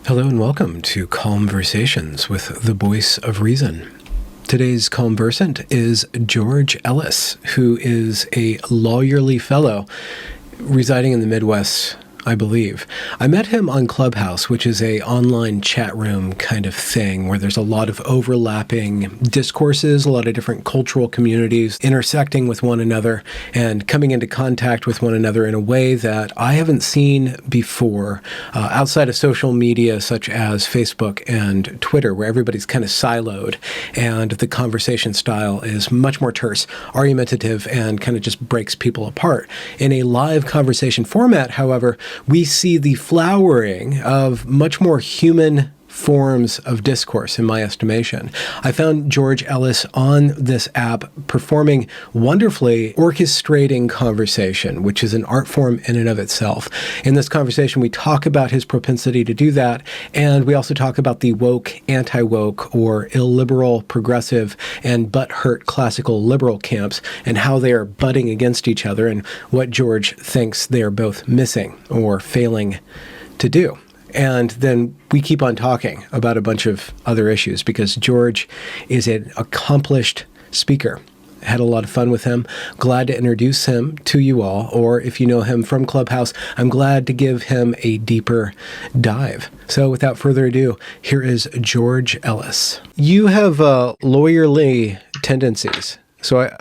Hello and welcome to Conversations with the Voice of Reason. Today's conversant is George Ellis, who is a lawyerly fellow residing in the Midwest, I believe. I met him on Clubhouse, which is a online chat room kind of thing where there's a lot of overlapping discourses, a lot of different cultural communities intersecting with one another and coming into contact with one another in a way that I haven't seen before outside of social media such as Facebook and Twitter, where everybody's kind of siloed and the conversation style is much more terse, argumentative, and kind of just breaks people apart. In a live conversation format, however, we see the flowering of much more human forms of discourse, in my estimation. I found George Ellis on this app performing wonderfully, orchestrating conversation, which is an art form in and of itself. In this conversation, we talk about his propensity to do that, and we also talk about the woke, anti-woke, or illiberal, progressive, and butthurt classical liberal camps, and how they are butting against each other, and what George thinks they are both missing or failing to do. And then we keep on talking about a bunch of other issues because George is an accomplished speaker. Had a lot of fun with him. Glad to introduce him to you all, or if you know him from Clubhouse, I'm glad to give him a deeper dive. So without further ado, here is George Ellis. You have lawyerly tendencies. So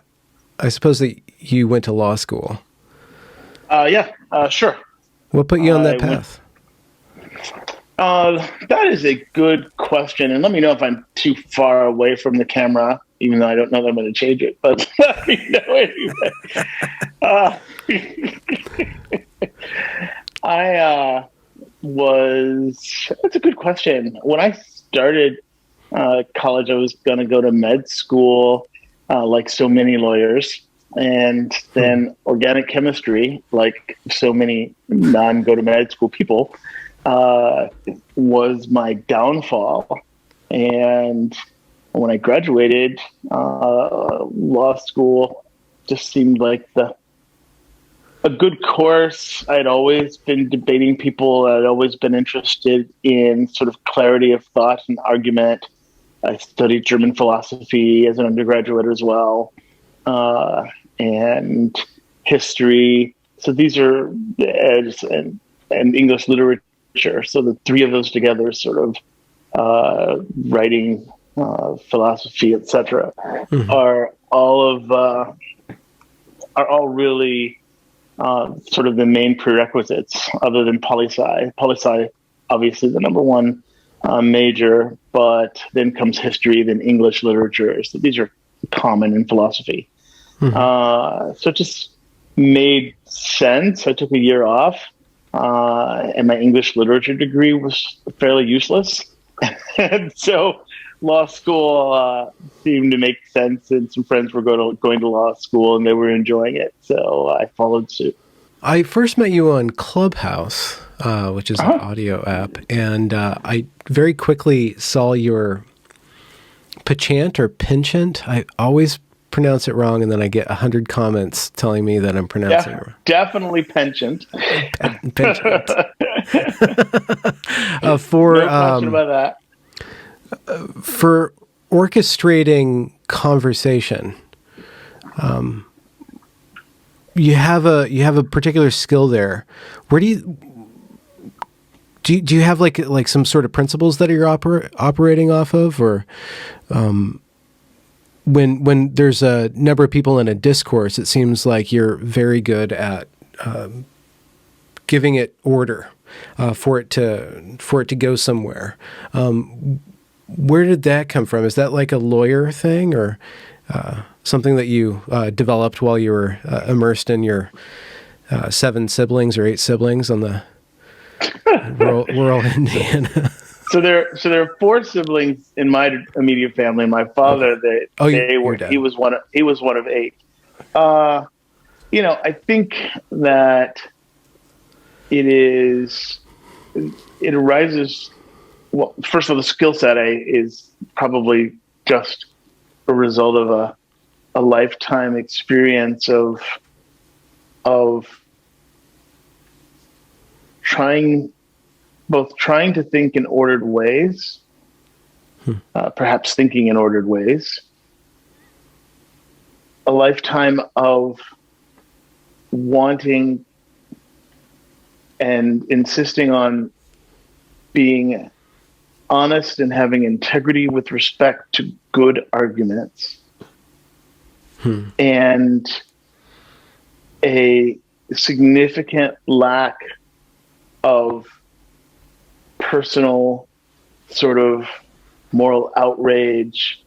I suppose that you went to law school. Sure. What put you on that path? That is a good question, and let me know if I'm too far away from the camera, even though I don't know that I'm going to change it. But let me know anyway. That's a good question. When I started college, I was going to go to med school, like so many lawyers, and then organic chemistry, like so many non-go to med school people. Was my downfall. And when I graduated, law school just seemed like a good course. I'd always been debating people. I'd always been interested in sort of clarity of thought and argument. I studied German philosophy as an undergraduate as well, and history. So these are, and English literature. So the three of those together, sort of writing, philosophy, etc., are all really sort of the main prerequisites, other than poli-sci. Poli-sci, obviously, the number one major, but then comes history, then English literature. So these are common in philosophy. So it just made sense. I took a year off. And my English literature degree was fairly useless. And so law school seemed to make sense, and some friends were going to law school and they were enjoying it. So I followed suit. I first met you on Clubhouse, which is an audio app, and I very quickly saw your penchant or penchant. I always pronounce it wrong, and then I get 100 comments telling me that I'm pronouncing it wrong. Definitely penchant. Penchant. No question about that. For orchestrating conversation, you have a particular skill there. Where do you have like some sort of principles that you're operating off of, or when there's a number of people in a discourse, it seems like you're very good at giving it order for it to go somewhere. Where did that come from? Is that like a lawyer thing, or something that you developed while you were immersed in your 7 siblings or 8 siblings on the rural Indiana? So there are 4 siblings in my immediate family. My father, he was one of 8. I think that it arises. Well, first of all, the skill set is probably just a result of a lifetime experience of trying both trying to think in ordered ways, perhaps thinking in ordered ways, a lifetime of wanting and insisting on being honest and having integrity with respect to good arguments, and a significant lack of personal sort of moral outrage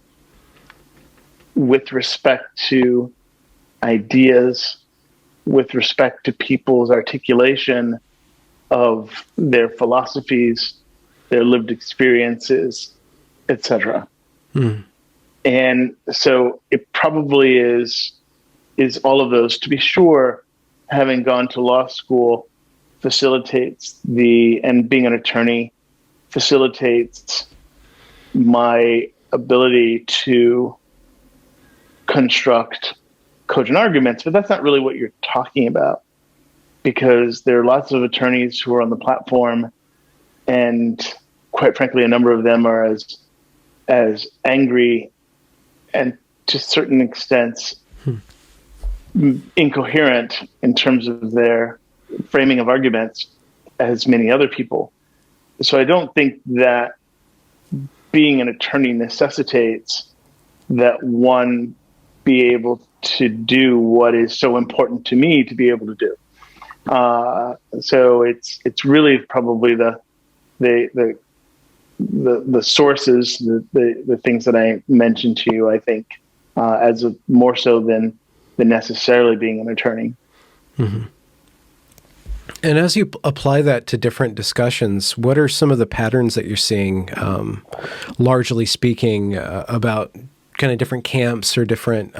with respect to ideas, with respect to people's articulation of their philosophies, their lived experiences, etc. And so it probably is all of those. To be sure, having gone to law school facilitates and being an attorney facilitates my ability to construct cogent arguments, but that's not really what you're talking about, because there are lots of attorneys who are on the platform, and quite frankly, a number of them are as angry and to certain extents incoherent in terms of their framing of arguments as many other people. So I don't think that being an attorney necessitates that one be able to do what is so important to me to be able to do. So it's really probably the sources, the things that I mentioned to you, I think, more so than necessarily being an attorney. Mm-hmm. And as you apply that to different discussions, what are some of the patterns that you're seeing, largely speaking, about kind of different camps or different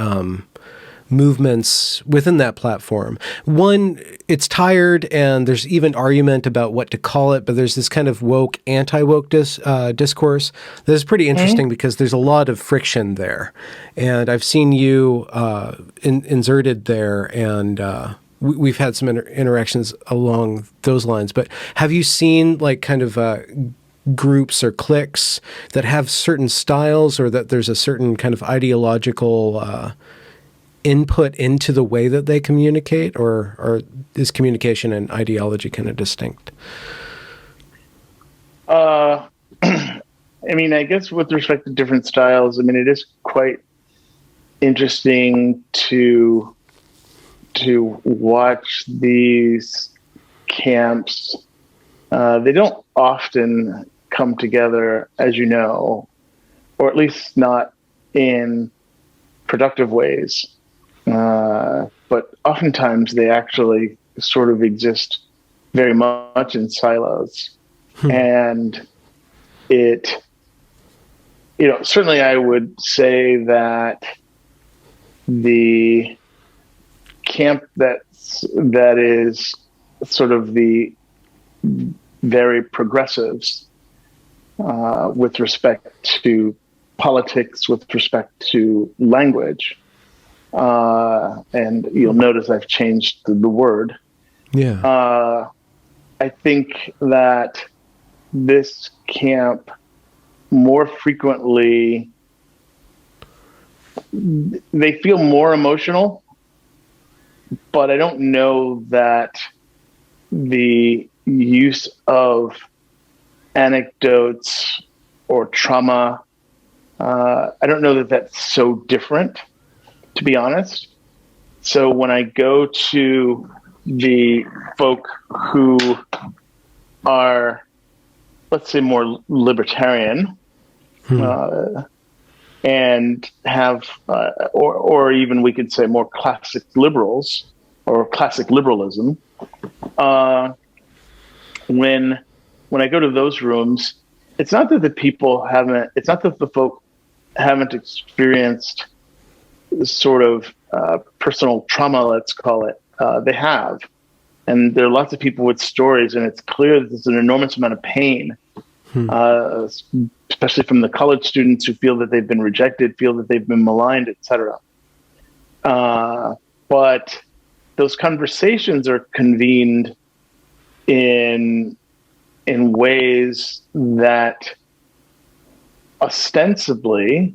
movements within that platform? One, it's tired, and there's even argument about what to call it, but there's this kind of woke, anti-woke discourse that is pretty interesting because there's a lot of friction there. And I've seen you inserted there, and we've had some interactions along those lines. But have you seen like kind of groups or cliques that have certain styles, or that there's a certain kind of ideological input into the way that they communicate, or is communication and ideology kind of distinct? I mean, I guess with respect to different styles, I mean, it is quite interesting to watch these camps. They don't often come together, as you know, or at least not in productive ways. But oftentimes they actually sort of exist very much in silos. And certainly I would say that the camp that is sort of the very progressives with respect to politics, with respect to language, and you'll notice I've changed the word. Yeah. I think that this camp more frequently, they feel more emotional, but I don't know that the use of anecdotes or trauma, I don't know that that's so different, to be honest. So when I go to the folk who are, let's say, more libertarian, and have, or even we could say more classic liberals or classic liberalism, when I go to those rooms, it's not that the folk haven't experienced sort of personal trauma, let's call it. They have. And there are lots of people with stories, and it's clear that there's an enormous amount of pain, especially from the college students who feel that they've been rejected, feel that they've been maligned, etc. But those conversations are convened in in ways that ostensibly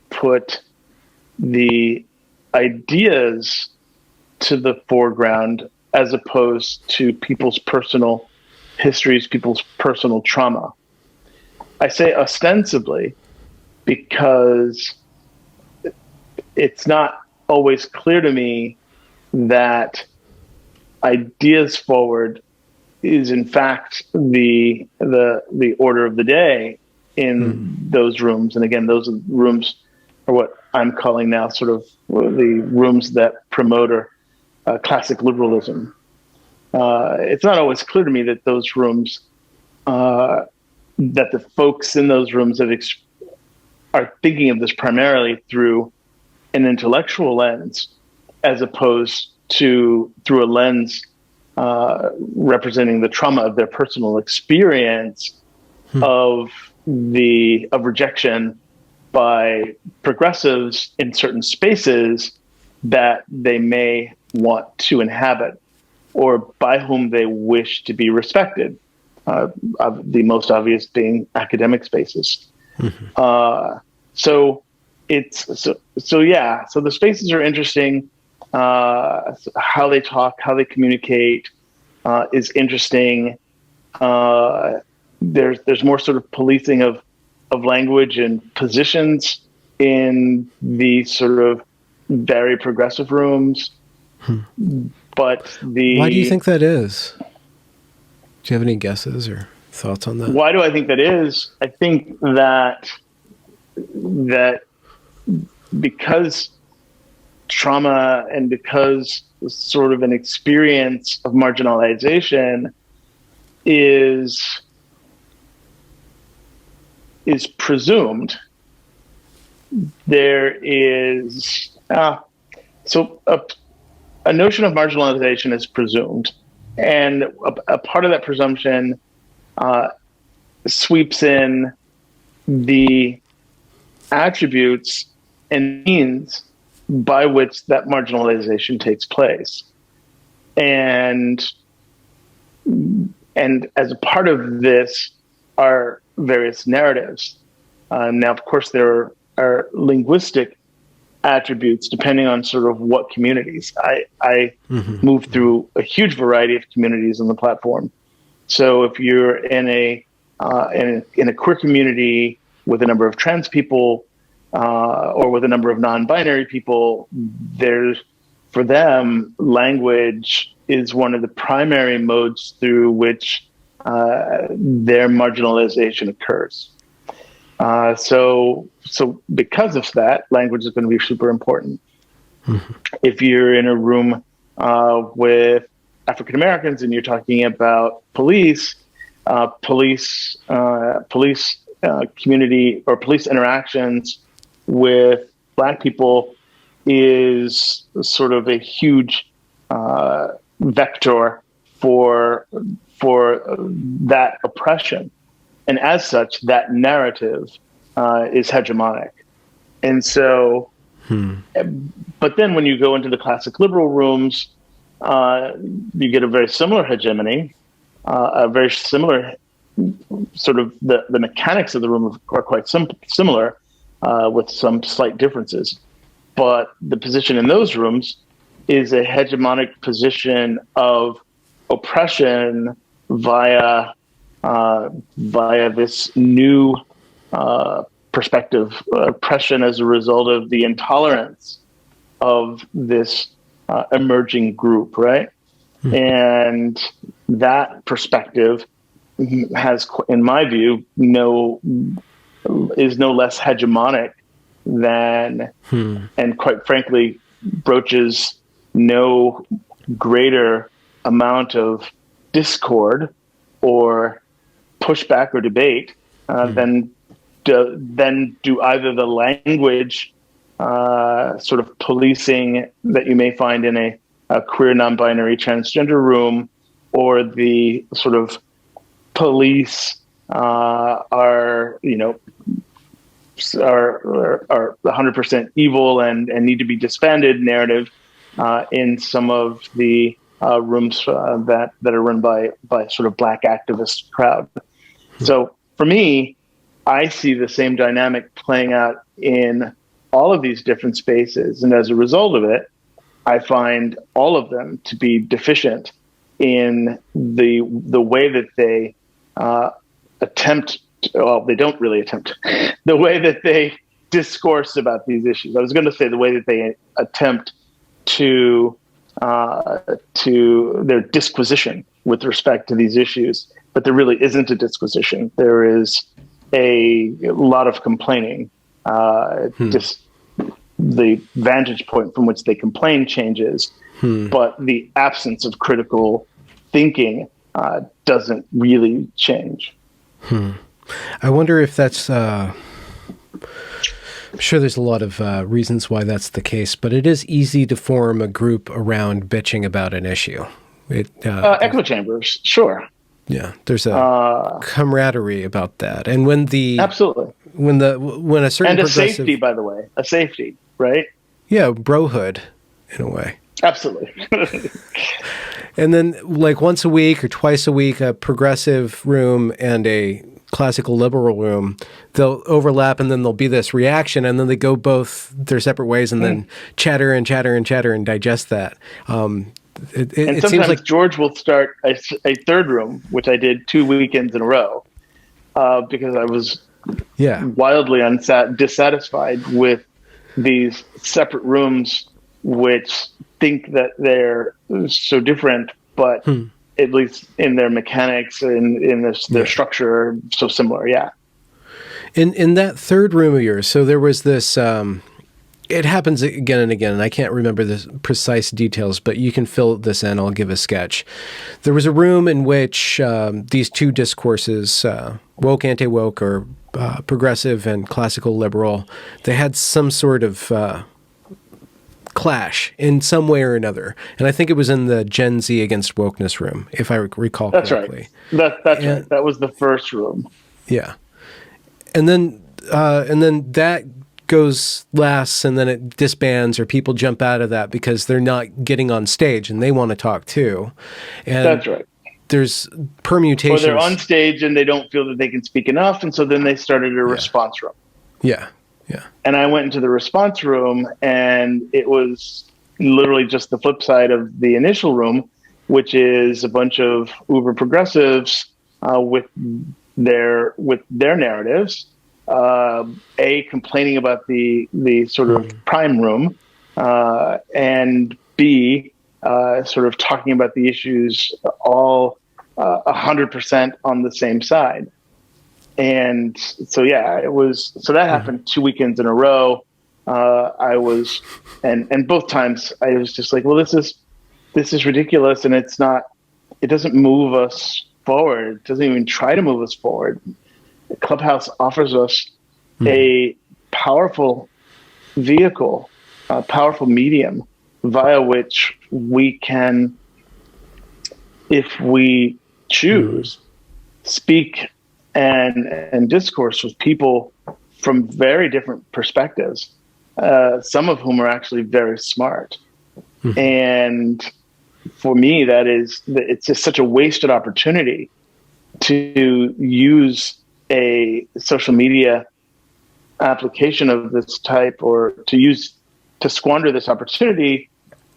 put the ideas to the foreground as opposed to people's personal histories, people's personal trauma. I say ostensibly because it's not always clear to me that ideas forward is in fact the order of the day in those rooms. And again, those rooms are what I'm calling now sort of the rooms that promote classic liberalism. It's not always clear to me that those rooms, that the folks in those rooms are thinking of this primarily through an intellectual lens, as opposed to through a lens representing the trauma of their personal experience of rejection by progressives in certain spaces that they may want to inhabit, or by whom they wish to be respected. The most obvious being academic spaces. So the spaces are interesting. How they talk, how they communicate is interesting. There's more sort of policing of language and positions in these sort of very progressive rooms. But why do you think that is? Do you have any guesses or thoughts on that? Why do I think that is? I think that because trauma and because sort of an experience of marginalization is presumed, there is a notion of marginalization is presumed, and a part of that presumption sweeps in the attributes and means by which that marginalization takes place. And as a part of this are various narratives. Now, of course, there are linguistic attributes depending on sort of what communities. I move through a huge variety of communities on the platform. So if you're in a queer community with a number of trans people, or with a number of non-binary people, for them, language is one of the primary modes through which their marginalization occurs. So because of that, language is going to be super important. If you're in a room with African Americans and you're talking about police community or police interactions with Black people is sort of a huge vector for that oppression. And as such, that narrative is hegemonic. And so, but then when you go into the classic liberal rooms, you get a very similar hegemony, a very similar sort of the mechanics of the room are quite similar, with some slight differences. But the position in those rooms is a hegemonic position of oppression via this new perspective, oppression as a result of the intolerance of this emerging group, right? And that perspective has, in my view, is no less hegemonic than, and quite frankly, broaches no greater amount of discord or pushback or debate than do either the language sort of policing that you may find in a queer, non-binary, transgender room, or the sort of police are 100% evil and need to be disbanded narrative in some of the rooms that are run by sort of Black activist crowd. So for me, I see the same dynamic playing out in all of these different spaces, and as a result of it, I find all of them to be deficient in the way that they attempt. Well, they don't really attempt. The way that they discourse about these issues. I was going to say the way that they attempt to their disquisition with respect to these issues, but there really isn't a disquisition. There is a lot of complaining. Just the vantage point from which they complain changes, but the absence of critical thinking doesn't really change. I wonder if that's... I'm sure there's a lot of reasons why that's the case, but it is easy to form a group around bitching about an issue. Echo chambers, sure. Yeah, there's a camaraderie about that, and when absolutely when a certain and a safety, by the way, a safety, right? Yeah, brohood in a way. Absolutely. And then, like once a week or twice a week, a progressive room and a classical liberal room, they'll overlap, and then there'll be this reaction, and then they go both their separate ways, and then chatter and chatter and chatter and digest that. It sometimes seems like George will start a third room, which I did 2 weekends in a row, because I was wildly dissatisfied with these separate rooms, which think that they're so different, but at least in their mechanics and in their structure, so similar. Yeah. In that third room of yours, so there was this. It happens again and again, and I can't remember the precise details, but you can fill this in. I'll give a sketch. There was a room in which these two discourses, woke, anti-woke, or progressive and classical liberal, they had some sort of clash in some way or another. And I think it was in the Gen Z against wokeness room, if I recall correctly. That's right. That was the first room. Yeah. And then that goes last, and then it disbands, or people jump out of that because they're not getting on stage and they want to talk too. And that's right. There's permutations. Or they're on stage and they don't feel that they can speak enough, and so then they started a response room. Yeah. And I went into the response room, and it was literally just the flip side of the initial room, which is a bunch of uber progressives with their narratives. Complaining about the sort of prime room, and B, sort of talking about the issues all 100% on the same side. And so, that happened 2 weekends in a row. And both times I was just like, well, this is ridiculous. And it doesn't move us forward. It doesn't even try to move us forward. Clubhouse offers us a powerful vehicle, a powerful medium via which we can, if we choose, speak and discourse with people from very different perspectives, some of whom are actually very smart. And for me, it's just such a wasted opportunity to use a social media application of this type, or to squander this opportunity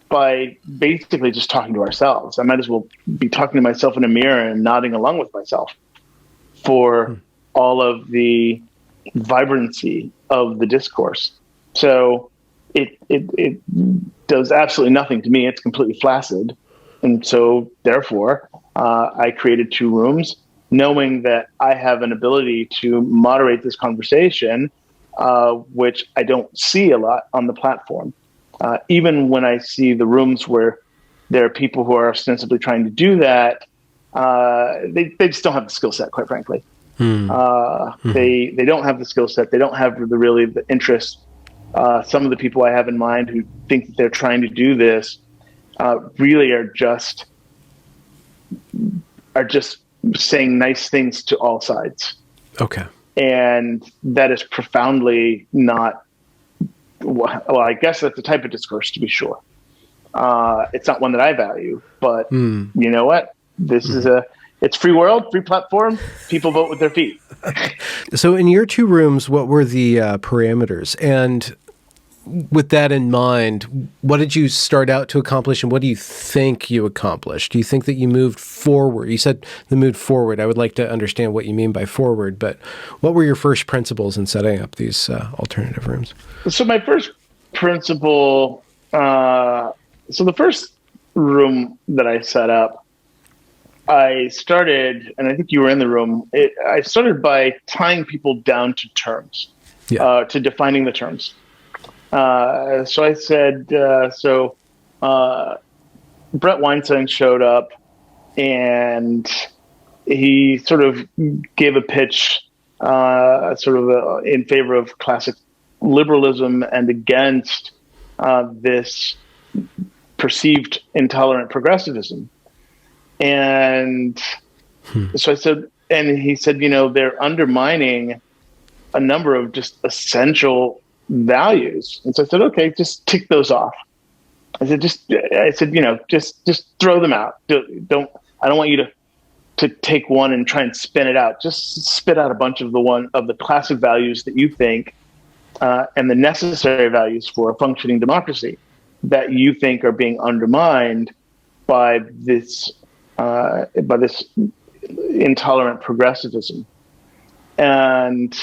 by basically just talking to ourselves. I might as well be talking to myself in a mirror and nodding along with myself for all of the vibrancy of the discourse. So it does absolutely nothing to me. It's completely flaccid. And so therefore, I created 2 rooms, knowing that I have an ability to moderate this conversation, which I don't see a lot on the platform. Even when I see the rooms where there are people who are ostensibly trying to do that, they just don't have the skill set, quite frankly. They don't have the skill set. They don't have the interest. Some of the people I have in mind who think that they're trying to do this really are just saying nice things to all sides. Okay. And that is profoundly not, well, I guess that's the type of discourse, to be sure. It's not one that I value, but Mm. you know what? This is it's free world, free platform. People vote with their feet. So in your two rooms, what were the parameters? And with that in mind, what did you start out to accomplish, and what do you think you accomplished? Do you think that you moved forward? You said the move forward. I would like to understand what you mean by forward, but what were your first principles in setting up these alternative rooms? So my first principle, so the first room that I set up, I started, and I think you were in the room, I started by tying people down to terms, to defining the terms. So I said, Brett Weinstein showed up and he sort of gave a pitch, in favor of classic liberalism and against this perceived intolerant progressivism. And so I said, and he said, they're undermining a number of just essential values. And so I said, okay, just tick those off. I said, just throw them out. I don't want you to take one and try and spin it out. Just spit out a bunch of the classic values that you think, and the necessary values for a functioning democracy that you think are being undermined by this intolerant progressivism. And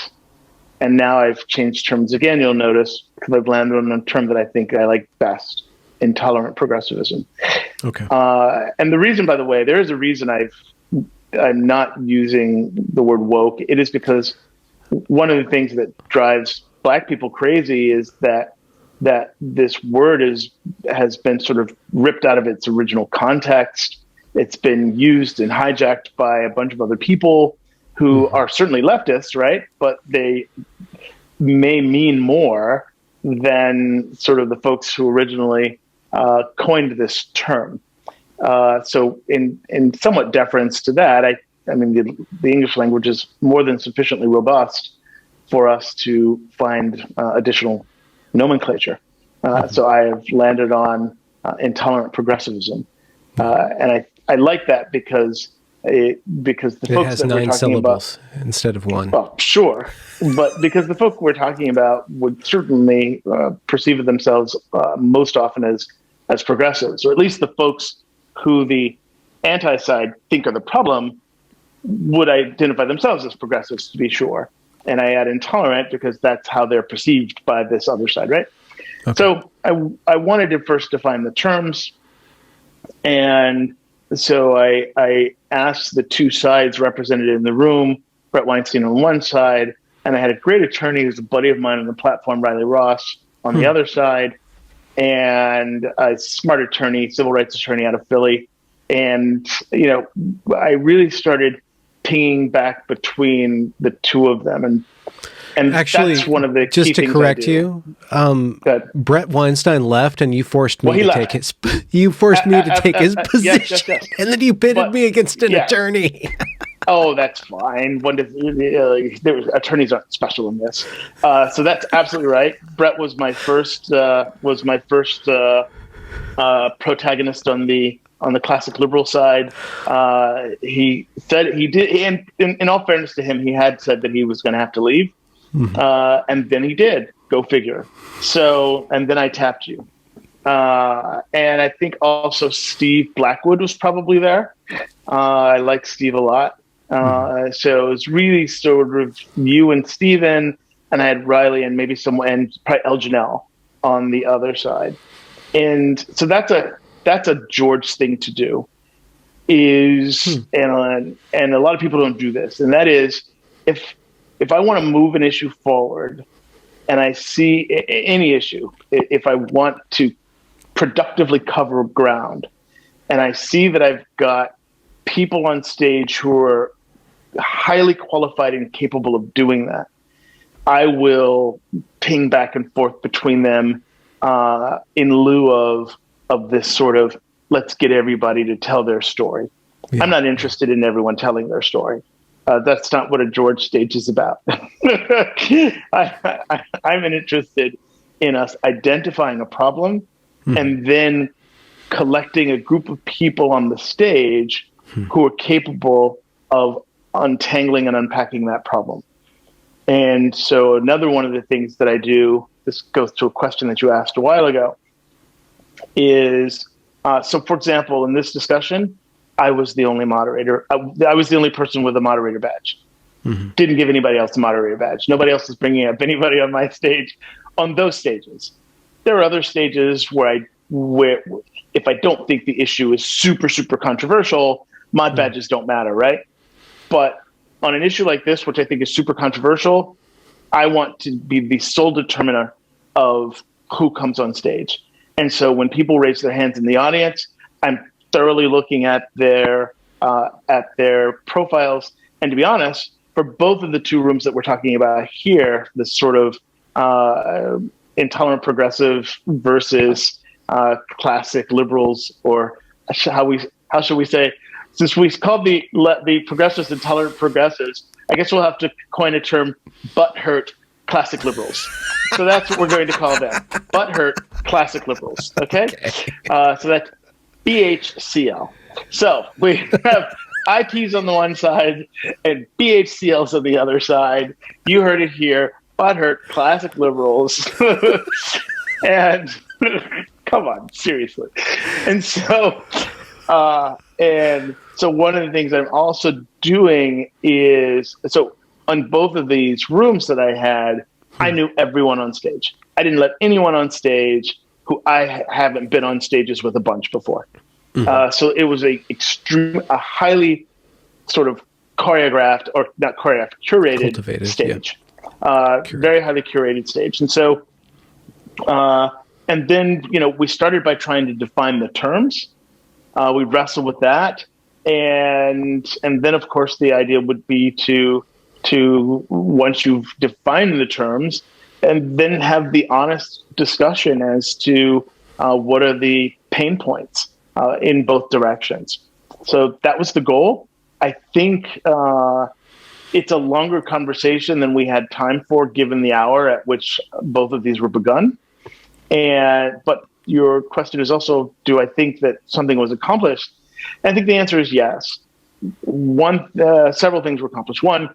now I've changed terms again, you'll notice, because I've landed on a term that I think I like best, intolerant progressivism. Okay. And the reason, by the way, there is a reason I'm not using the word woke. It is because one of the things that drives Black people crazy is that this word has been sort of ripped out of its original context. It's been used and hijacked by a bunch of other people who are certainly leftists, right? But they may mean more than sort of the folks who originally coined this term. So in somewhat deference to that, I mean, the English language is more than sufficiently robust for us to find additional nomenclature. So I have landed on intolerant progressivism. And I like that because the folks has that we're 9 talking syllables about, instead of 1. well, sure, but because the folk we're talking about would certainly perceive themselves most often as progressives, or at least the folks who the anti-side think are the problem would identify themselves as progressives, to be sure. And I add intolerant because that's how they're perceived by this other side, right? Okay. So I wanted to first define the terms, and so I asked the two sides represented in the room, Brett Weinstein on one side, and I had a great attorney who's a buddy of mine on the platform, Riley Ross, on the other side, and a smart attorney, civil rights attorney out of Philly. And, I really started pinging back between the two of them. And actually, that's one of the just key to things correct you, Brett Weinstein left, and you forced me to take his. You forced me to take his position, yes. And then you pitted me against an attorney. Oh, that's fine. Attorneys aren't special in this, so that's absolutely right. Brett was my first protagonist on the classic liberal side. He said he did, and in all fairness to him, he had said that he was going to have to leave. And then he did. Go figure. So, and then I tapped you. And I think also Steve Blackwood was probably there. I like Steve a lot. So it was really sort of you and Steven, and I had Riley and maybe someone, and probably El Janelle on the other side. And so that's a George thing to do, and a lot of people don't do this. And that is, if I want to move an issue forward and I see any issue, if I want to productively cover ground and I see that I've got people on stage who are highly qualified and capable of doing that, I will ping back and forth between them in lieu of this sort of, let's get everybody to tell their story. Yeah. I'm not interested in everyone telling their story. That's not what a George stage is about. I'm interested in us identifying a problem and then collecting a group of people on the stage who are capable of untangling and unpacking that problem. And so another one of the things that I do, this goes to a question that you asked a while ago, is, so for example, in this discussion, I was the only moderator. I was the only person with a moderator badge. Didn't give anybody else a moderator badge. Nobody else is bringing up anybody on my stage on those stages. There are other stages where if I don't think the issue is super, super controversial, mod badges don't matter, right? But on an issue like this, which I think is super controversial, I want to be the sole determiner of who comes on stage. And so when people raise their hands in the audience, I'm thoroughly looking at their profiles. And to be honest, for both of the two rooms that we're talking about here, this sort of intolerant progressive versus classic liberals, or how should we say, since we called the progressives intolerant progressives, I guess we'll have to coin a term, butthurt classic liberals. So that's what we're going to call them, butthurt classic liberals. Okay? So that's BHCL. So we have IPs on the one side and BHCLs on the other side. You heard it here, butthurt classic liberals. And come on, seriously. And so one of the things I'm also doing is, so on both of these rooms that I had, I knew everyone on stage. I didn't let anyone on stage who I haven't been on stages with a bunch before. So it was a highly sort of choreographed, or not choreographed, curated cultivated stage. Yeah. Very highly curated stage. And so, and then, we started by trying to define the terms. We wrestled with that. And then, of course, the idea would be to once you've defined the terms, and then have the honest discussion as to what are the pain points in both directions. So that was the goal. I think it's a longer conversation than we had time for, given the hour at which both of these were begun. But your question is also, do I think that something was accomplished? I think the answer is yes. Several things were accomplished. One,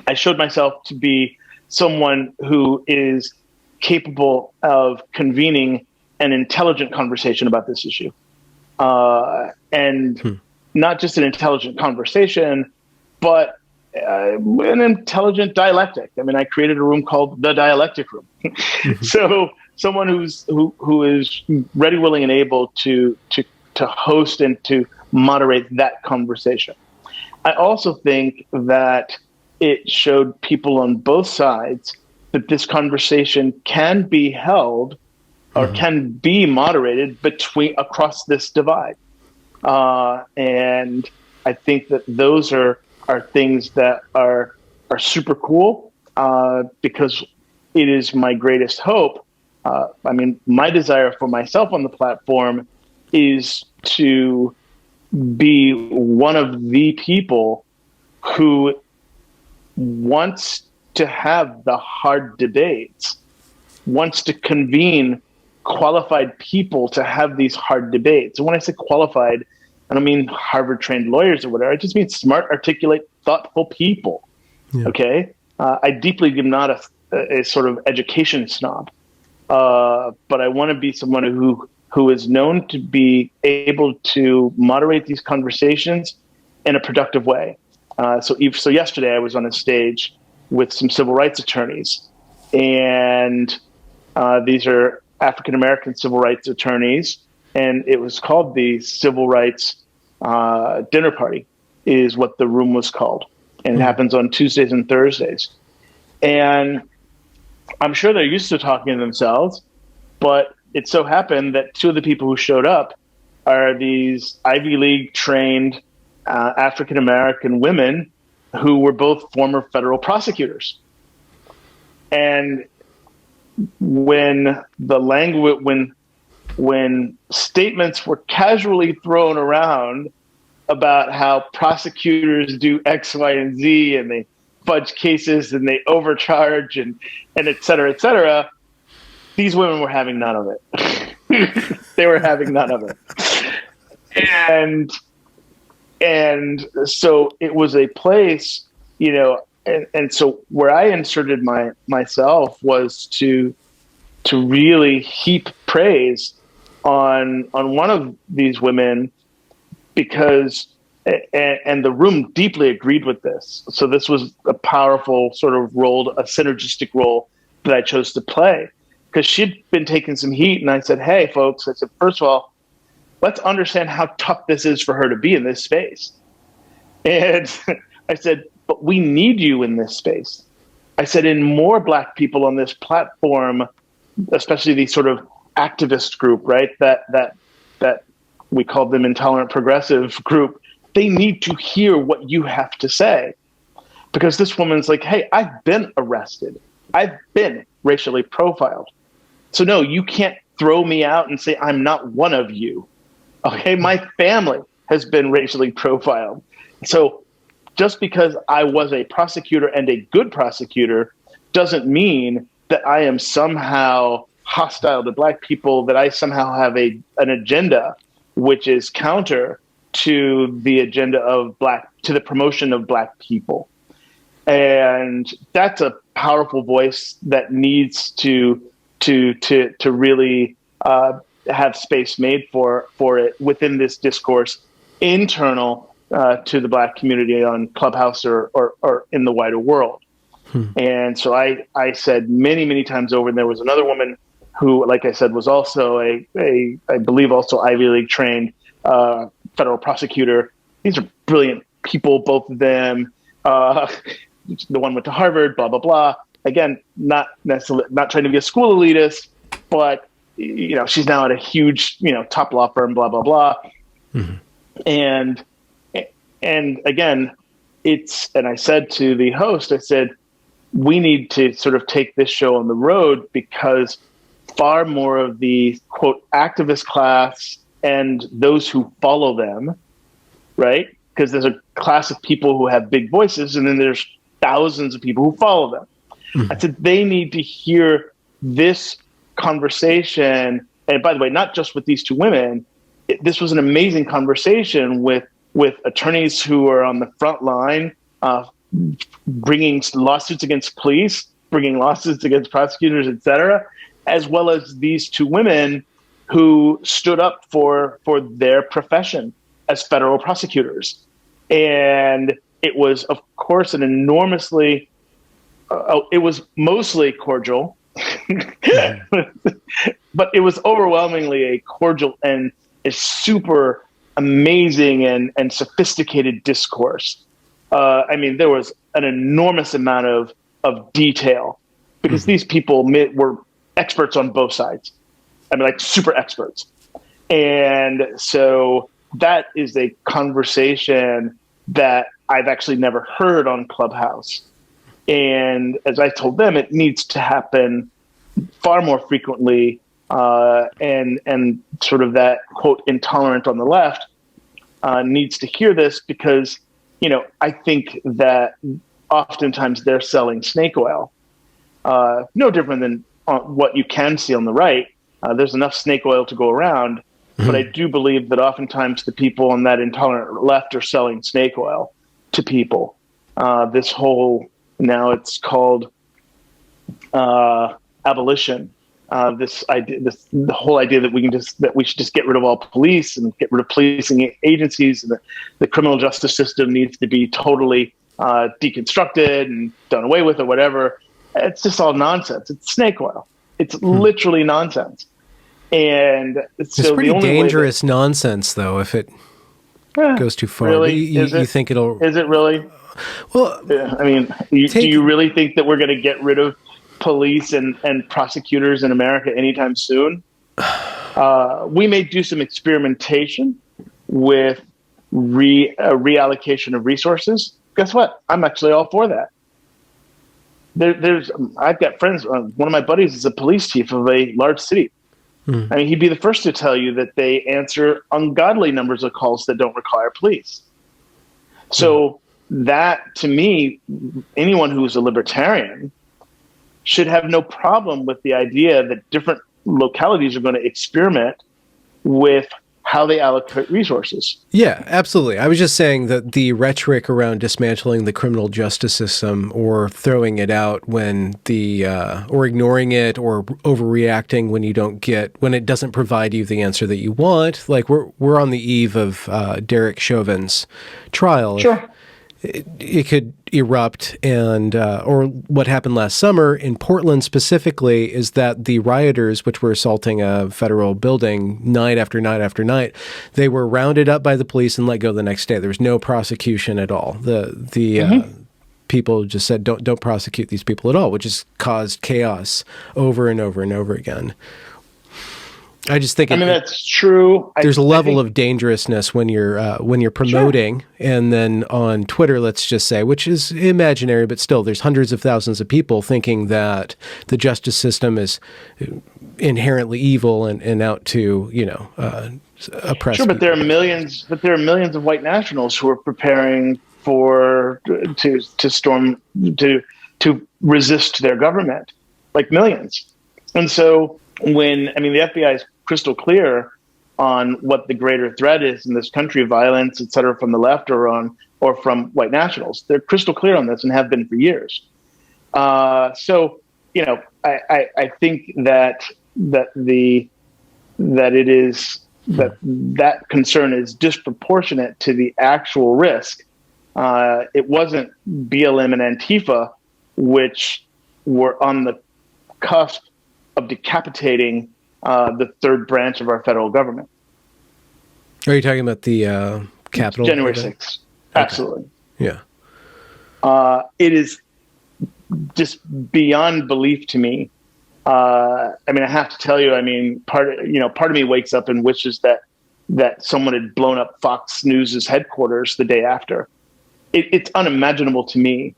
I showed myself to be someone who is capable of convening an intelligent conversation about this issue. And not just an intelligent conversation, but an intelligent dialectic. I mean, I created a room called the Dialectic Room. So someone who is ready, willing, and able to host and to moderate that conversation. I also think that it showed people on both sides that this conversation can be held or can be moderated across this divide. And I think that those are things that are super cool, because it is my greatest hope. My desire for myself on the platform is to be one of the people who wants to have the hard debates, wants to convene qualified people to have these hard debates. And when I say qualified, I don't mean Harvard-trained lawyers or whatever. I just mean smart, articulate, thoughtful people. Yeah. Okay? I deeply am not a sort of education snob, but I want to be someone who is known to be able to moderate these conversations in a productive way. So yesterday I was on a stage with some civil rights attorneys, and these are African-American civil rights attorneys, and it was called the Civil Rights Dinner Party is what the room was called. And it happens on Tuesdays and Thursdays. And I'm sure they're used to talking to themselves, but it so happened that two of the people who showed up are these Ivy League trained African-American women who were both former federal prosecutors. And when statements were casually thrown around about how prosecutors do X, Y, and Z, and they fudge cases and they overcharge and et cetera, these women were having none of it. They were having none of it. And so it was a place, and so where I inserted myself was to really heap praise on one of these women, because and the room deeply agreed with this. So this was a powerful sort of role, a synergistic role that I chose to play, because she'd been taking some heat, and I said, "Hey, folks," I said, "first of all, let's understand how tough this is for her to be in this space." And I said, "But we need you in this space." I said, "In more Black people on this platform, especially these sort of activist group, right? That we call them intolerant progressive group. They need to hear what you have to say, because this woman's like, hey, I've been arrested. I've been racially profiled. So no, you can't throw me out and say I'm not one of you. Okay, my family has been racially profiled. So just because I was a prosecutor and a good prosecutor doesn't mean that I am somehow hostile to Black people, that I somehow have an agenda which is counter to the agenda of to the promotion of Black people." And that's a powerful voice that needs to really have space made for it within this discourse internal to the Black community on Clubhouse or in the wider world. And so I said many, many times over, and there was another woman who, like I said, was also I believe also Ivy League trained federal prosecutor. These are brilliant people, both of them. The one went to Harvard, blah, blah, blah. Again, not trying to be a school elitist, but she's now at a huge, top law firm, blah, blah, blah. Mm-hmm. And again, and I said to the host, I said, we need to sort of take this show on the road, because far more of the quote activist class and those who follow them, right? Because there's a class of people who have big voices, and then there's thousands of people who follow them. Mm-hmm. I said they need to hear this conversation. And by the way, not just with these two women, this was an amazing conversation with attorneys who are on the front line, bringing lawsuits against police, bringing lawsuits against prosecutors, et cetera, as well as these two women who stood up for their profession as federal prosecutors. And it was, of course, an enormously, it was mostly cordial, but it was overwhelmingly a cordial and a super amazing and sophisticated discourse. I mean, there was an enormous amount of detail, because these people were experts on both sides. I mean, like super experts. And so that is a conversation that I've actually never heard on Clubhouse. And as I told them, it needs to happen far more frequently. And sort of that quote intolerant on the left needs to hear this, because, I think that oftentimes they're selling snake oil. No different than what you can see on the right. There's enough snake oil to go around. Mm-hmm. But I do believe that oftentimes the people on that intolerant left are selling snake oil to people. This whole, now it's called abolition. This idea, the whole idea that we should just get rid of all police and get rid of policing agencies, and the criminal justice system needs to be totally deconstructed and done away with, or whatever. It's just all nonsense. It's snake oil. It's literally nonsense. And it's pretty dangerous nonsense, though, if it goes too far. Really? You think it'll? Is it really? Well, I mean, do you really think that we're going to get rid of police and prosecutors in America anytime soon? We may do some experimentation with reallocation of resources. Guess what? I'm actually all for that. I've got friends. One of my buddies is a police chief of a large city. I mean, he'd be the first to tell you that they answer ungodly numbers of calls that don't require police. So that, to me, anyone who's a libertarian should have no problem with the idea that different localities are going to experiment with how they allocate resources. Yeah, absolutely. I was just saying that the rhetoric around dismantling the criminal justice system, or throwing it out when or ignoring it, or overreacting when it doesn't provide you the answer that you want. Like we're on the eve of Derek Chauvin's trial. Sure. It could erupt, and or what happened last summer in Portland specifically is that the rioters, which were assaulting a federal building night after night after night, they were rounded up by the police and let go the next day. There was no prosecution at all. The people just said don't prosecute these people at all, which has caused chaos over and over and over again. I just think that's true. There's a level of dangerousness when you're promoting, sure. And then on Twitter, let's just say, which is imaginary, but still, there's hundreds of thousands of people thinking that the justice system is inherently evil and out to oppress. Sure, but there are millions. But there are millions of white nationals who are preparing to storm to resist their government, like millions, and so. The FBI is crystal clear on what the greater threat is in this country, violence, et cetera, from the left or from white nationals. They're crystal clear on this and have been for years. I think that concern is disproportionate to the actual risk. It wasn't BLM and Antifa, which were on the cusp of decapitating the third branch of our federal government. Are you talking about the Capitol? January 6th. Okay. Absolutely. Yeah. It is just beyond belief to me. I have to tell you, part of me wakes up and wishes that someone had blown up Fox News's headquarters the day after. It's unimaginable to me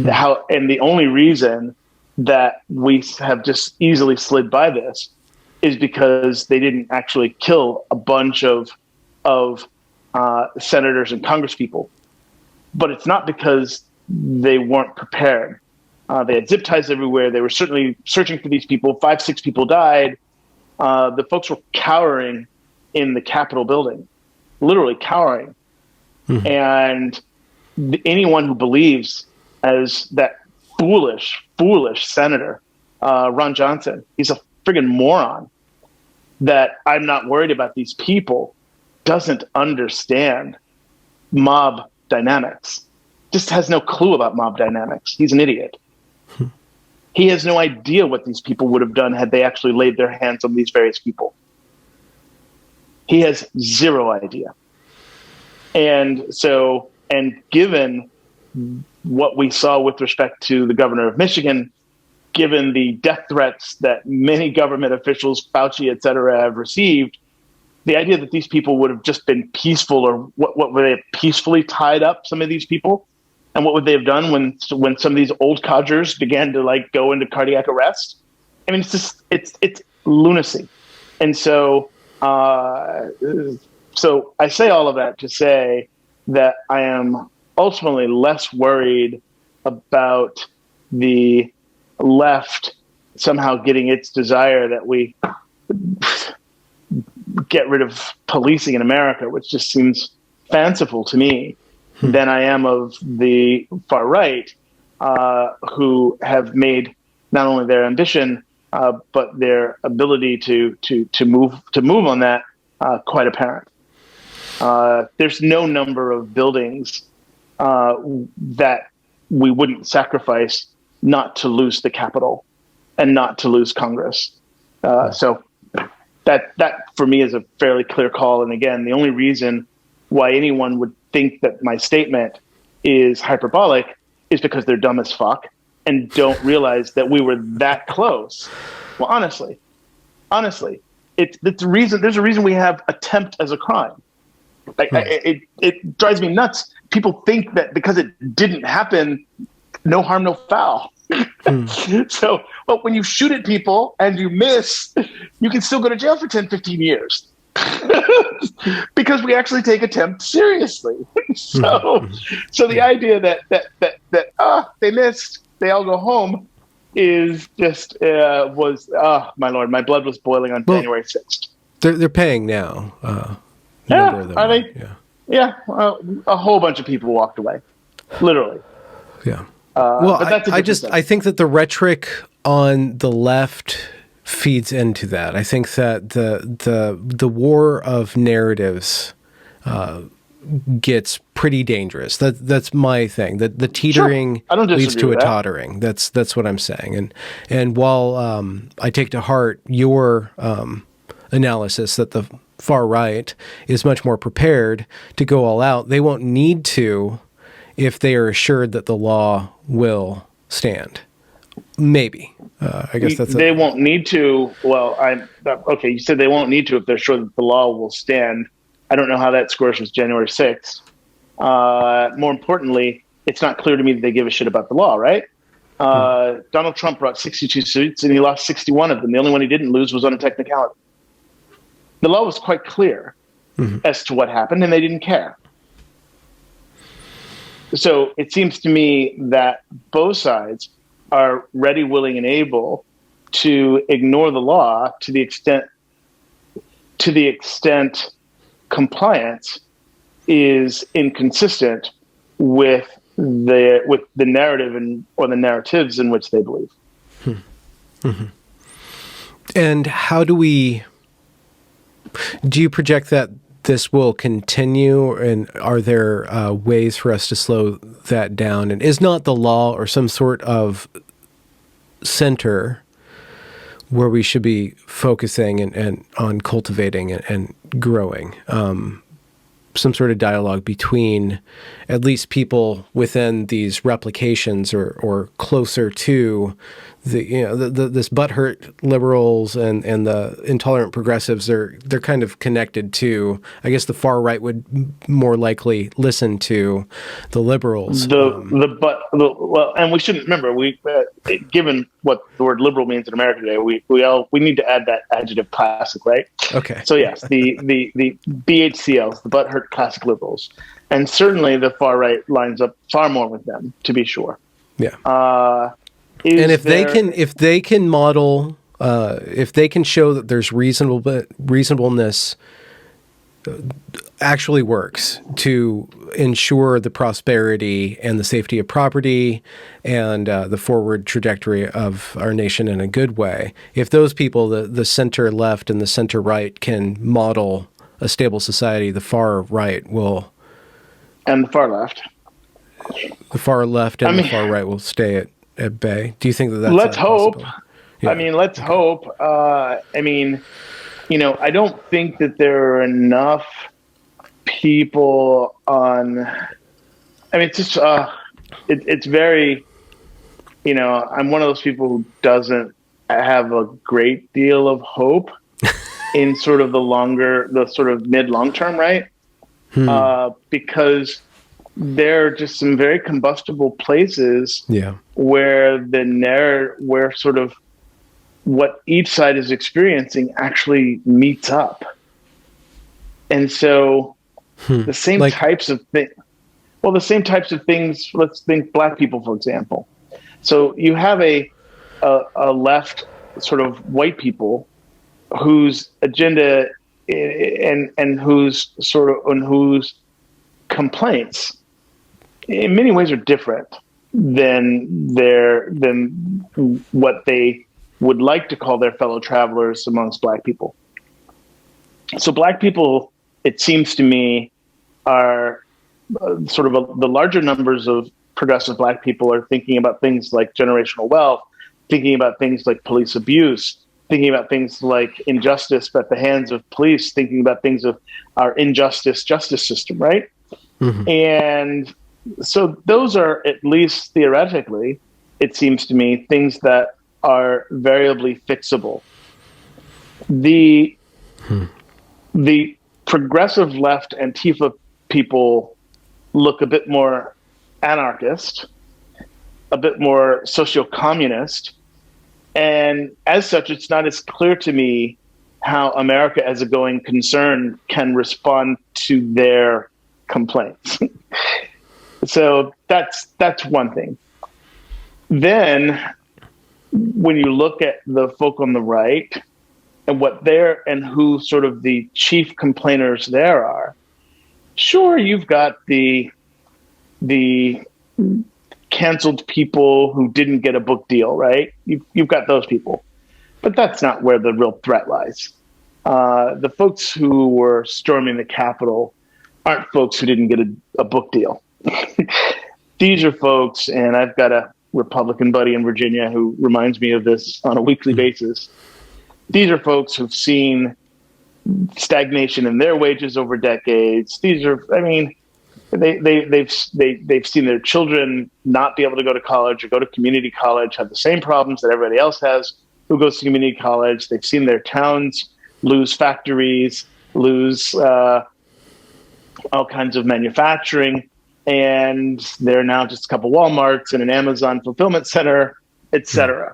how, and the only reason that we have just easily slid by this is because they didn't actually kill a bunch of senators and congresspeople. But it's not because they weren't prepared. They had zip ties everywhere. They were certainly searching for these people. 5-6 people died. The folks were cowering in the Capitol building, literally cowering. Mm-hmm. And anyone who believes as that foolish senator, Ron Johnson, he's a friggin' moron, that I'm not worried about these people, doesn't understand mob dynamics, just has no clue about mob dynamics. He's an idiot. He has no idea what these people would have done had they actually laid their hands on these various people. He has zero idea. And given what we saw with respect to the governor of Michigan, given the death threats that many government officials, Fauci, et cetera, have received, the idea that these people would have just been peaceful, or what would they have peacefully tied up some of these people? And what would they have done when some of these old codgers began to go into cardiac arrest? It's lunacy. And so I say all of that to say that I am ultimately less worried about the left somehow getting its desire that we get rid of policing in America, which just seems fanciful to me, than I am of the far right, who have made not only their ambition but their ability to move on that quite apparent. There's no number of buildings that we wouldn't sacrifice not to lose the Capitol and not to lose Congress. So that for me is a fairly clear call. And again, the only reason why anyone would think that my statement is hyperbolic is because they're dumb as fuck and don't realize that we were that close. Well, honestly, it's the reason. There's a reason we have attempt as a crime. It drives me nuts. People think that because it didn't happen, no harm, no foul. So, but when you shoot at people and you miss, you can still go to jail for 10, 15 years. Because we actually take attempt seriously. So the idea that they missed, they all go home, is just my Lord, my blood was boiling on January 6th. They're paying now. Number of them Are they? Yeah. Yeah, a whole bunch of people walked away, literally. Yeah. But that's a different I think that the rhetoric on the left feeds into that. I think that the war of narratives gets pretty dangerous. That's my thing. The teetering Sure. I don't leads disagree to a with that. tottering. That's what I'm saying. And while I take to heart your analysis that the far right is much more prepared to go all out, they won't need to if they are assured that the law will stand. Maybe. I guess They won't need to. Well, okay. You said they won't need to if they're sure that the law will stand. I don't know how that squares with January 6th. More importantly, it's not clear to me that they give a shit about the law, right? Donald Trump brought 62 suits and he lost 61 of them. The only one he didn't lose was on a technicality. The law was quite clear as to what happened, and they didn't care. So it seems to me that both sides are ready, willing, and able to ignore the law to the extent compliance is inconsistent with the narrative or the narratives in which they believe. Mm-hmm. And how do you project that this will continue, and are there ways for us to slow that down? And is not the law or some sort of center where we should be focusing and on cultivating and growing some sort of dialogue between at least people within these replications or closer to this butthurt liberals and the intolerant progressives? They're kind of connected to, I guess the far right would more likely listen to the liberals. Well, and we shouldn't remember, given what the word liberal means in America today, we need to add that adjective classic, right? Okay. So yes, the BHCLs, the butthurt classic liberals, and certainly the far right lines up far more with them, to be sure. Yeah. And if they can model, if they can show that there's reasonableness actually works to ensure the prosperity and the safety of property and the forward trajectory of our nation in a good way, if those people, the center left and the center right, can model a stable society, the far right will... And the far left. The far left and the far right will stay at bay. Do you think that's let's hope. Yeah. Let's hope. I don't think that there are enough people on. It's just it's very. I'm one of those people who doesn't have a great deal of hope in sort of the sort of mid-long term, right? Because there are just some very combustible places where where sort of what each side is experiencing actually meets up. And so the same types of things, let's think Black people, for example. So you have a left sort of white people whose agenda and whose complaints in many ways are different than what they would like to call their fellow travelers amongst Black people. So Black people, it seems to me, are the larger numbers of progressive Black people are thinking about things like generational wealth, thinking about things like police abuse, thinking about things like injustice at the hands of police, thinking about things of our injustice justice system, right? Mm-hmm. And so those are, at least theoretically, it seems to me, things that are variably fixable. The progressive left Antifa people look a bit more anarchist, a bit more socio-communist, and as such, it's not as clear to me how America as a going concern can respond to their complaints. So that's one thing. Then when you look at the folk on the right, and who sort of the chief complainers there are. Sure, you've got the canceled people who didn't get a book deal, right? You've got those people, but that's not where the real threat lies. The folks who were storming the Capitol aren't folks who didn't get a book deal. These are folks, and I've got a Republican buddy in Virginia who reminds me of this on a weekly basis. These are folks who've seen stagnation in their wages over decades. These are, I mean, they've seen their children not be able to go to college or go to community college, have the same problems that everybody else has who goes to community college. They've seen their towns lose factories, lose all kinds of manufacturing, and they're now just a couple Walmarts and an Amazon fulfillment center, etc.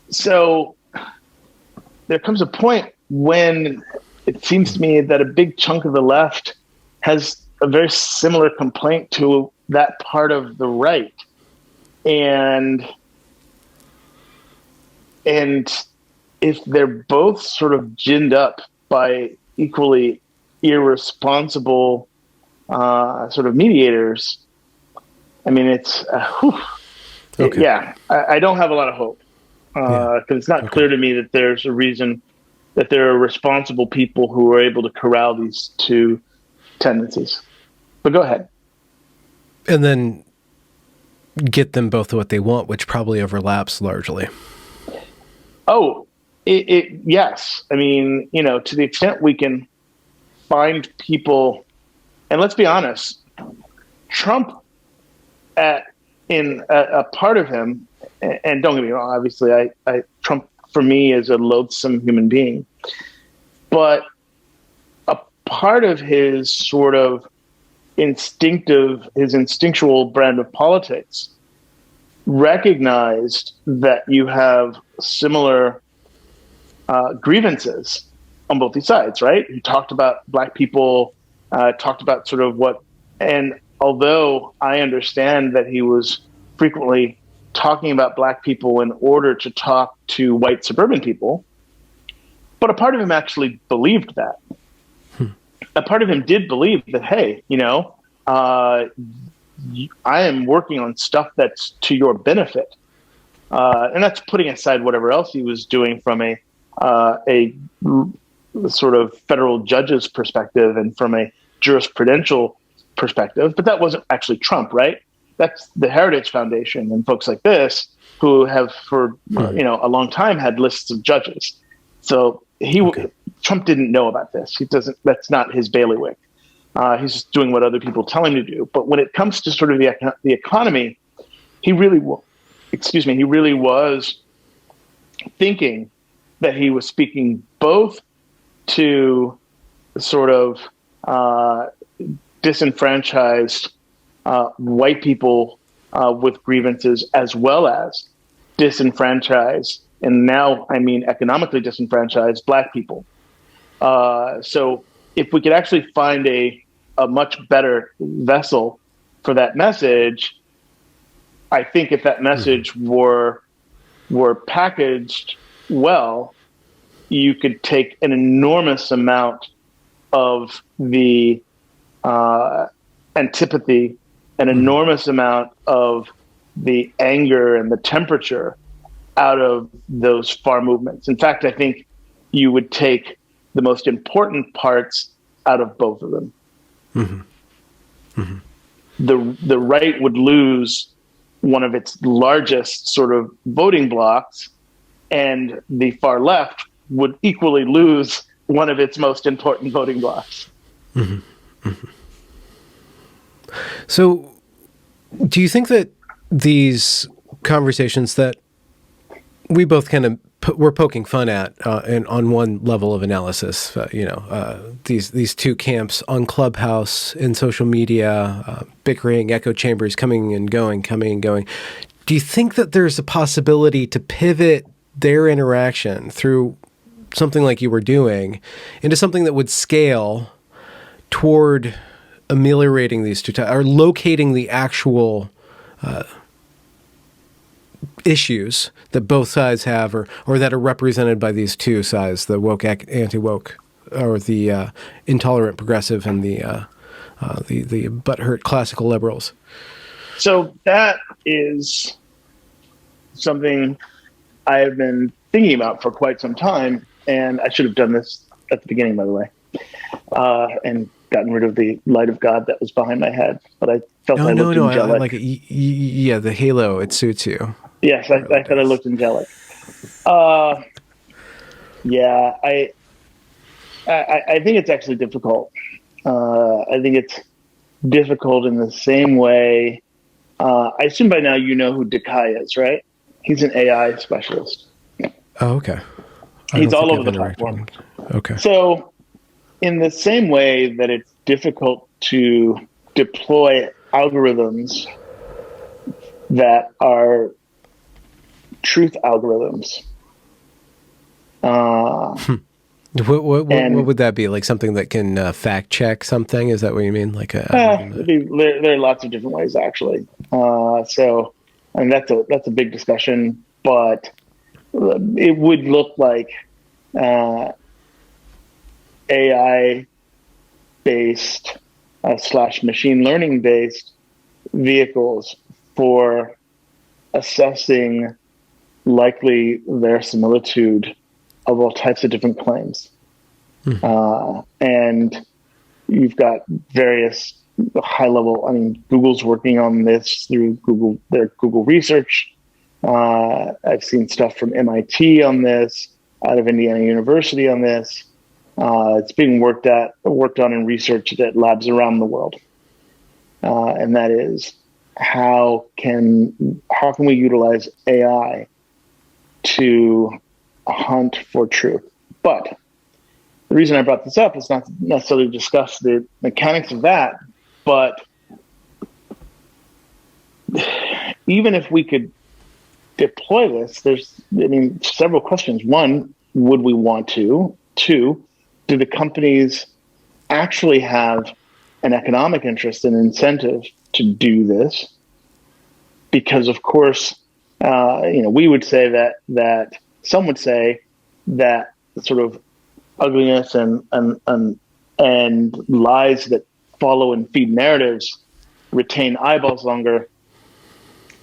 So there comes a point when it seems to me that a big chunk of the left has a very similar complaint to that part of the right. And if they're both sort of ginned up by equally irresponsible sort of mediators, I mean, it's, okay. yeah, I don't have a lot of hope because it's not clear to me that there's a reason that there are responsible people who are able to corral these two tendencies. But go ahead. And then get them both to what they want, which probably overlaps largely. Oh, yes. I mean, you know, to the extent we can find people, and let's be honest, Trump, in a part of him, and don't get me wrong, obviously, Trump for me is a loathsome human being, but a part of his sort of instinctual brand of politics recognized that you have similar grievances on both these sides, right? He talked about Black people, talked about sort of what, and although I understand that he was frequently talking about Black people in order to talk to white suburban people, but a part of him actually believed that. A part of him did believe that, hey, you know, I am working on stuff that's to your benefit. And that's putting aside whatever else he was doing from a sort of federal judge's perspective and from a jurisprudential perspective. But that wasn't actually Trump, right? That's the Heritage Foundation and folks like this who have for you know a long time had lists of judges. So Trump didn't know about this. He doesn't. That's not his bailiwick. He's just doing what other people tell him to do. But when it comes to sort of the economy, he really was thinking that he was speaking both to sort of disenfranchised white people with grievances, as well as disenfranchised, and now I mean economically disenfranchised Black people. So if we could actually find a much better vessel for that message, I think if that message were packaged well, you could take an enormous amount of the antipathy, an enormous amount of the anger and the temperature out of those far movements. In fact, I think you would take the most important parts out of both of them. Mm-hmm. Mm-hmm. The right would lose one of its largest sort of voting blocks, and the far left would equally lose one of its most important voting blocks. Mm-hmm. Mm-hmm. So do you think that these conversations that we both kind of we're poking fun at and on one level of analysis, these two camps on Clubhouse and social media, bickering, echo chambers coming and going. Do you think that there's a possibility to pivot their interaction through something like you were doing into something that would scale toward ameliorating these two or locating the actual issues that both sides have, or that are represented by these two sides, the woke, anti-woke, or the intolerant progressive and the butthurt classical liberals? So that is something I have been thinking about for quite some time, and I should have done this at the beginning, by the way, and gotten rid of the light of God that was behind my head. But I felt I looked angelic. I like it. Yeah, the halo, it suits you. Yes, I thought I looked angelic. Yeah, I think it's actually difficult. I think it's difficult in the same way. I assume by now you know who Dekai is, right? He's an AI specialist. Oh, okay. He's all over the platform. Okay. So in the same way that it's difficult to deploy algorithms that are truth algorithms. What would that be? Like something that can fact check something? Is that what you mean? Like there are lots of different ways, actually. So, and that's a big discussion, but it would look like AI based / machine learning based vehicles for assessing likely verisimilitude of all types of different claims. And you've got various high level, Google's working on this through their Google research. I've seen stuff from MIT on this, out of Indiana University on this. It's being worked on and researched at labs around the world. And that is, how can we utilize AI to hunt for truth? But the reason I brought this up is not necessarily to discuss the mechanics of that, but even if we could deploy this, there's several questions. One, would we want to? Two, do the companies actually have an economic interest and incentive to do this? Because of course, we would say that some would say that sort of ugliness and lies that follow and feed narratives retain eyeballs longer.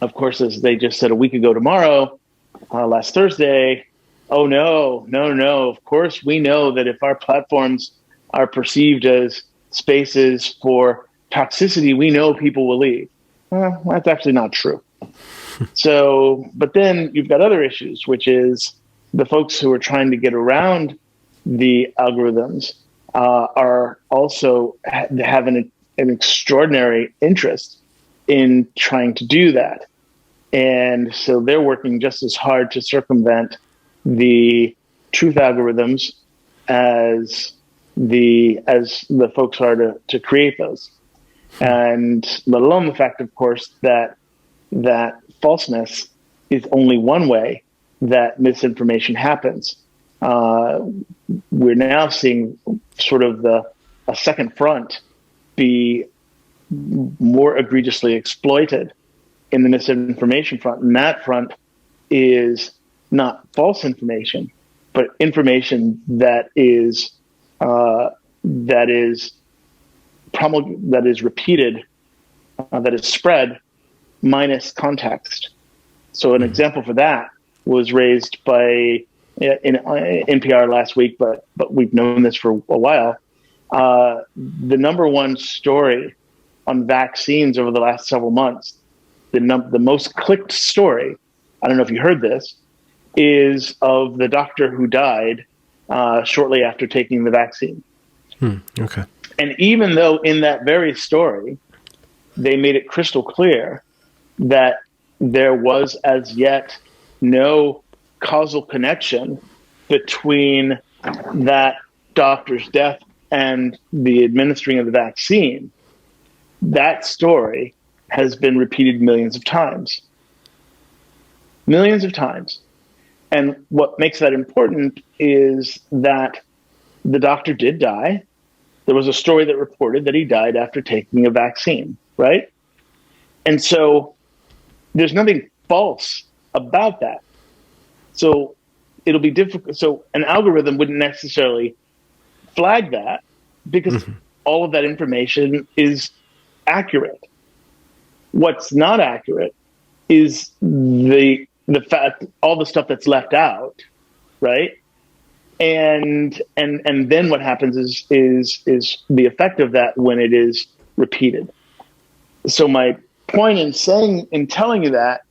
Of course, as they just said a week ago tomorrow, last Thursday, oh no. Of course, we know that if our platforms are perceived as spaces for toxicity, we know people will leave. Well, that's actually not true. So, but then you've got other issues, which is the folks who are trying to get around the algorithms are also have an extraordinary interest in trying to do that. And so they're working just as hard to circumvent the truth algorithms as the folks are to create those. And let alone the fact, of course, that falseness is only one way that misinformation happens. We're now seeing sort of a second front be more egregiously exploited in the misinformation front. And that front is not false information, but information that is repeated, that is spread minus context. So an example for that was raised by in NPR last week, but we've known this for a while. The number one story on vaccines over the last several months, the most clicked story, I don't know if you heard this, is of the doctor who died shortly after taking the vaccine. Okay. And even though in that very story, they made it crystal clear that there was as yet no causal connection between that doctor's death and the administering of the vaccine, that story has been repeated millions of times. Millions of times. And what makes that important is that the doctor did die. There was a story that reported that he died after taking a vaccine, right? And so there's nothing false about that. So it'll be difficult. So an algorithm wouldn't necessarily flag that because all of that information is accurate. What's not accurate is the fact, all the stuff that's left out, right? And then what happens is the effect of that when it is repeated. So my point in telling you that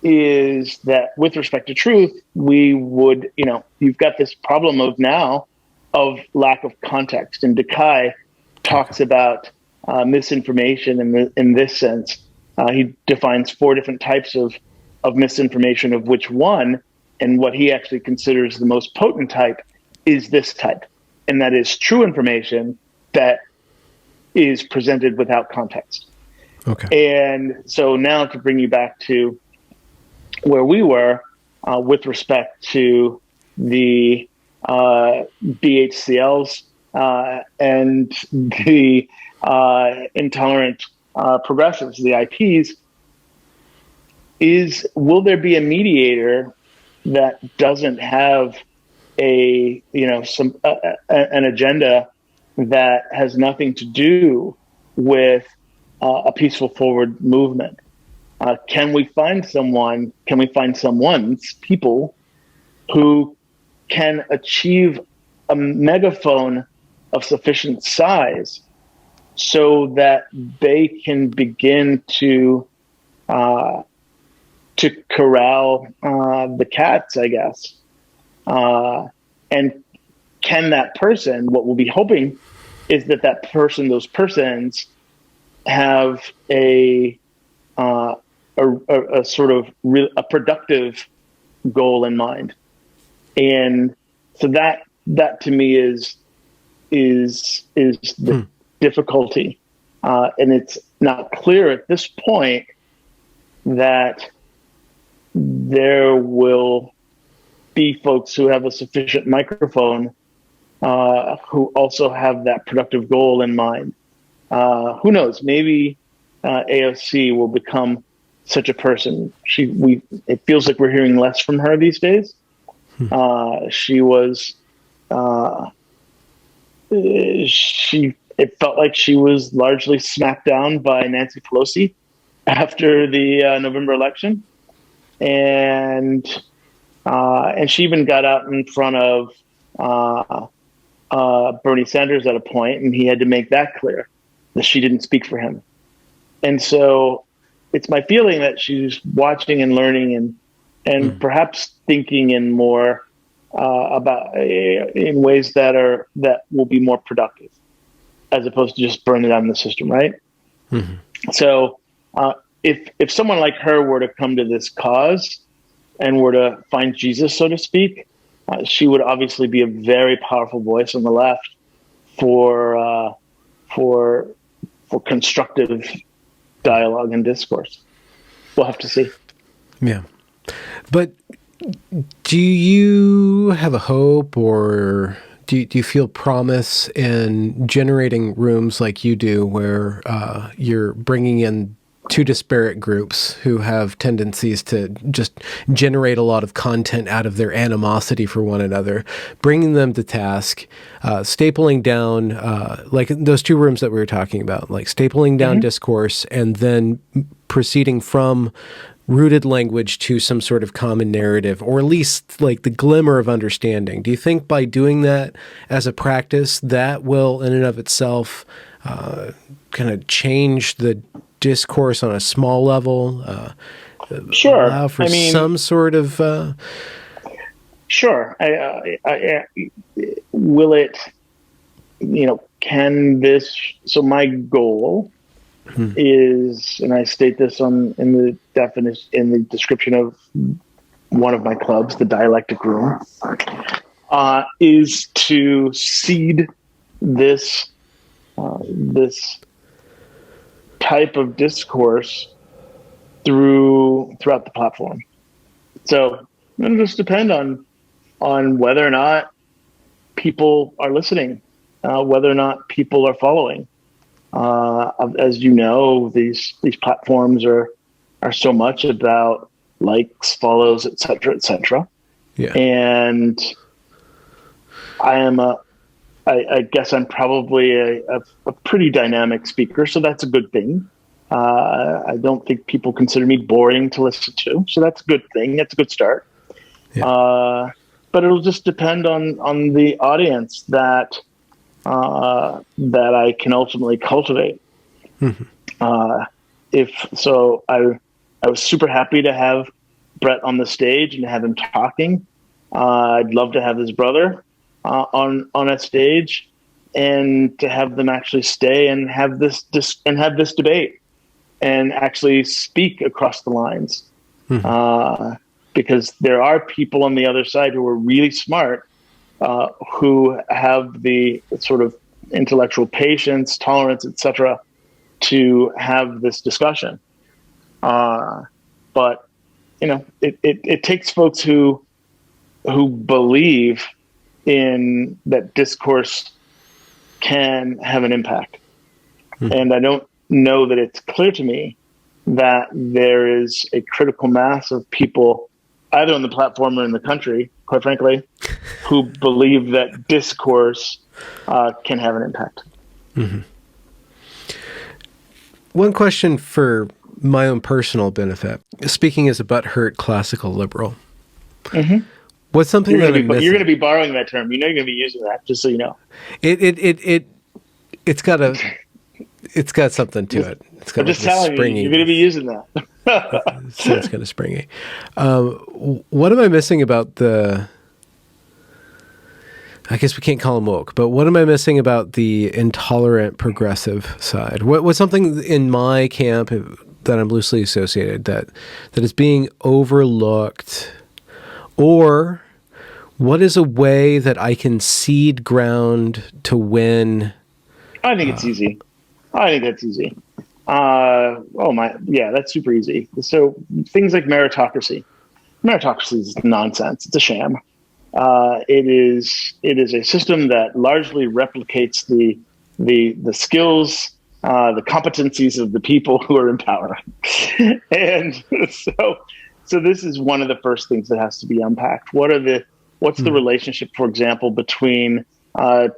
is that with respect to truth, we would, you've got this problem of lack of context. And Decay talks about misinformation in this sense. He defines 4 different types of misinformation, of which one, and what he actually considers the most potent type, is this type. And that is true information that is presented without context. Okay. And so now to bring you back to where we were with respect to the BHCLs and the intolerant progressives, the IPs, will there be a mediator that doesn't have an agenda that has nothing to do with a peaceful forward movement? Can we find people who can achieve a megaphone of sufficient size so that they can begin to corral the cats, I guess? And can that person, what we'll be hoping is that those persons have a sort of a productive goal in mind. And so that to me is the difficulty. And it's not clear at this point that there will be folks who have a sufficient microphone who also have that productive goal in mind. Who knows? Maybe AOC will become such a person. It feels like we're hearing less from her these days. It felt like she was largely smacked down by Nancy Pelosi after the November election, and she even got out in front of Bernie Sanders at a point, and he had to make that clear that she didn't speak for him. And so it's my feeling that she's watching and learning and perhaps thinking in more in ways that will be more productive, as opposed to just burning it down the system, right? So if someone like her were to come to this cause and were to find Jesus, so to speak, she would obviously be a very powerful voice on the left for constructive dialogue and discourse. We'll have to see. Yeah. But do you have a hope, or do you feel promise in generating rooms like you do, where you're bringing in 2 disparate groups who have tendencies to just generate a lot of content out of their animosity for one another, bringing them to task, stapling down, like those 2 rooms that we were talking about, like stapling down discourse and then proceeding from rooted language to some sort of common narrative, or at least like the glimmer of understanding? Do you think by doing that as a practice, that will in and of itself kind of change the discourse on a small level? Sure. Allow for some sort of... Sure. Will it, can this... So my goal is, and I state this in the description of one of my clubs, the Dialectic Room, is to seed this type of discourse throughout the platform. So it'll just depend on whether or not people are listening, whether or not people are following. As you know, these platforms are so much about likes, follows, et cetera, et cetera. Yeah. And I guess I'm probably a pretty dynamic speaker, so that's a good thing. I don't think people consider me boring to listen to, so that's a good thing. That's a good start. Yeah. But it'll just depend on the audience that I can ultimately cultivate. Mm-hmm. If so, I was super happy to have Brett on the stage and to have him talking. I'd love to have his brother on a stage, and to have them actually stay and have this debate and actually speak across the lines. Mm-hmm. Because there are people on the other side who are really smart, who have the sort of intellectual patience, tolerance, etc., to have this discussion. But it takes folks who believe in that discourse can have an impact. Mm-hmm. And I don't know that it's clear to me that there is a critical mass of people, either on the platform or in the country, quite frankly, who believe that discourse can have an impact. Mm-hmm. One question for my own personal benefit, speaking as a butthurt classical liberal. Mm-hmm. What's something you're that going to be borrowing that term? You know, you're going to be using that, just so you know. It's got something to it. It's got I'm just telling you, you're going to be using that. So it's kind of springy. What am I missing about the? I guess we can't call them woke, but what am I missing about the intolerant progressive side? What's something in my camp that I'm loosely associated that is being overlooked, or what is a way that I can seed ground to win? I think it's easy. I think that's easy. That's super easy. So things like meritocracy. Meritocracy is nonsense. It's a sham. It is a system that largely replicates the skills, the competencies of the people who are in power, and so this is one of the first things that has to be unpacked. What's the relationship, for example, between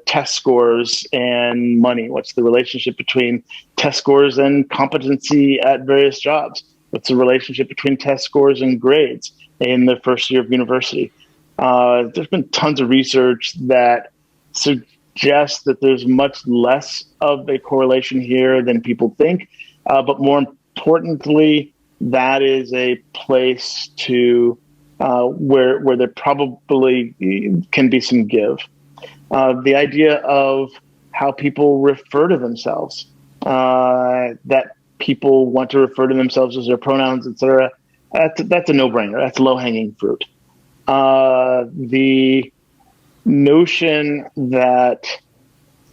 test scores and money? What's the relationship between test scores and competency at various jobs? What's the relationship between test scores and grades in the first year of university? There's been tons of research that suggests that there's much less of a correlation here than people think. But more importantly, that is a place to where there probably can be some give. The idea of how people refer to themselves, that people want to refer to themselves as their pronouns, etc. That's a no-brainer. That's low-hanging fruit. The notion that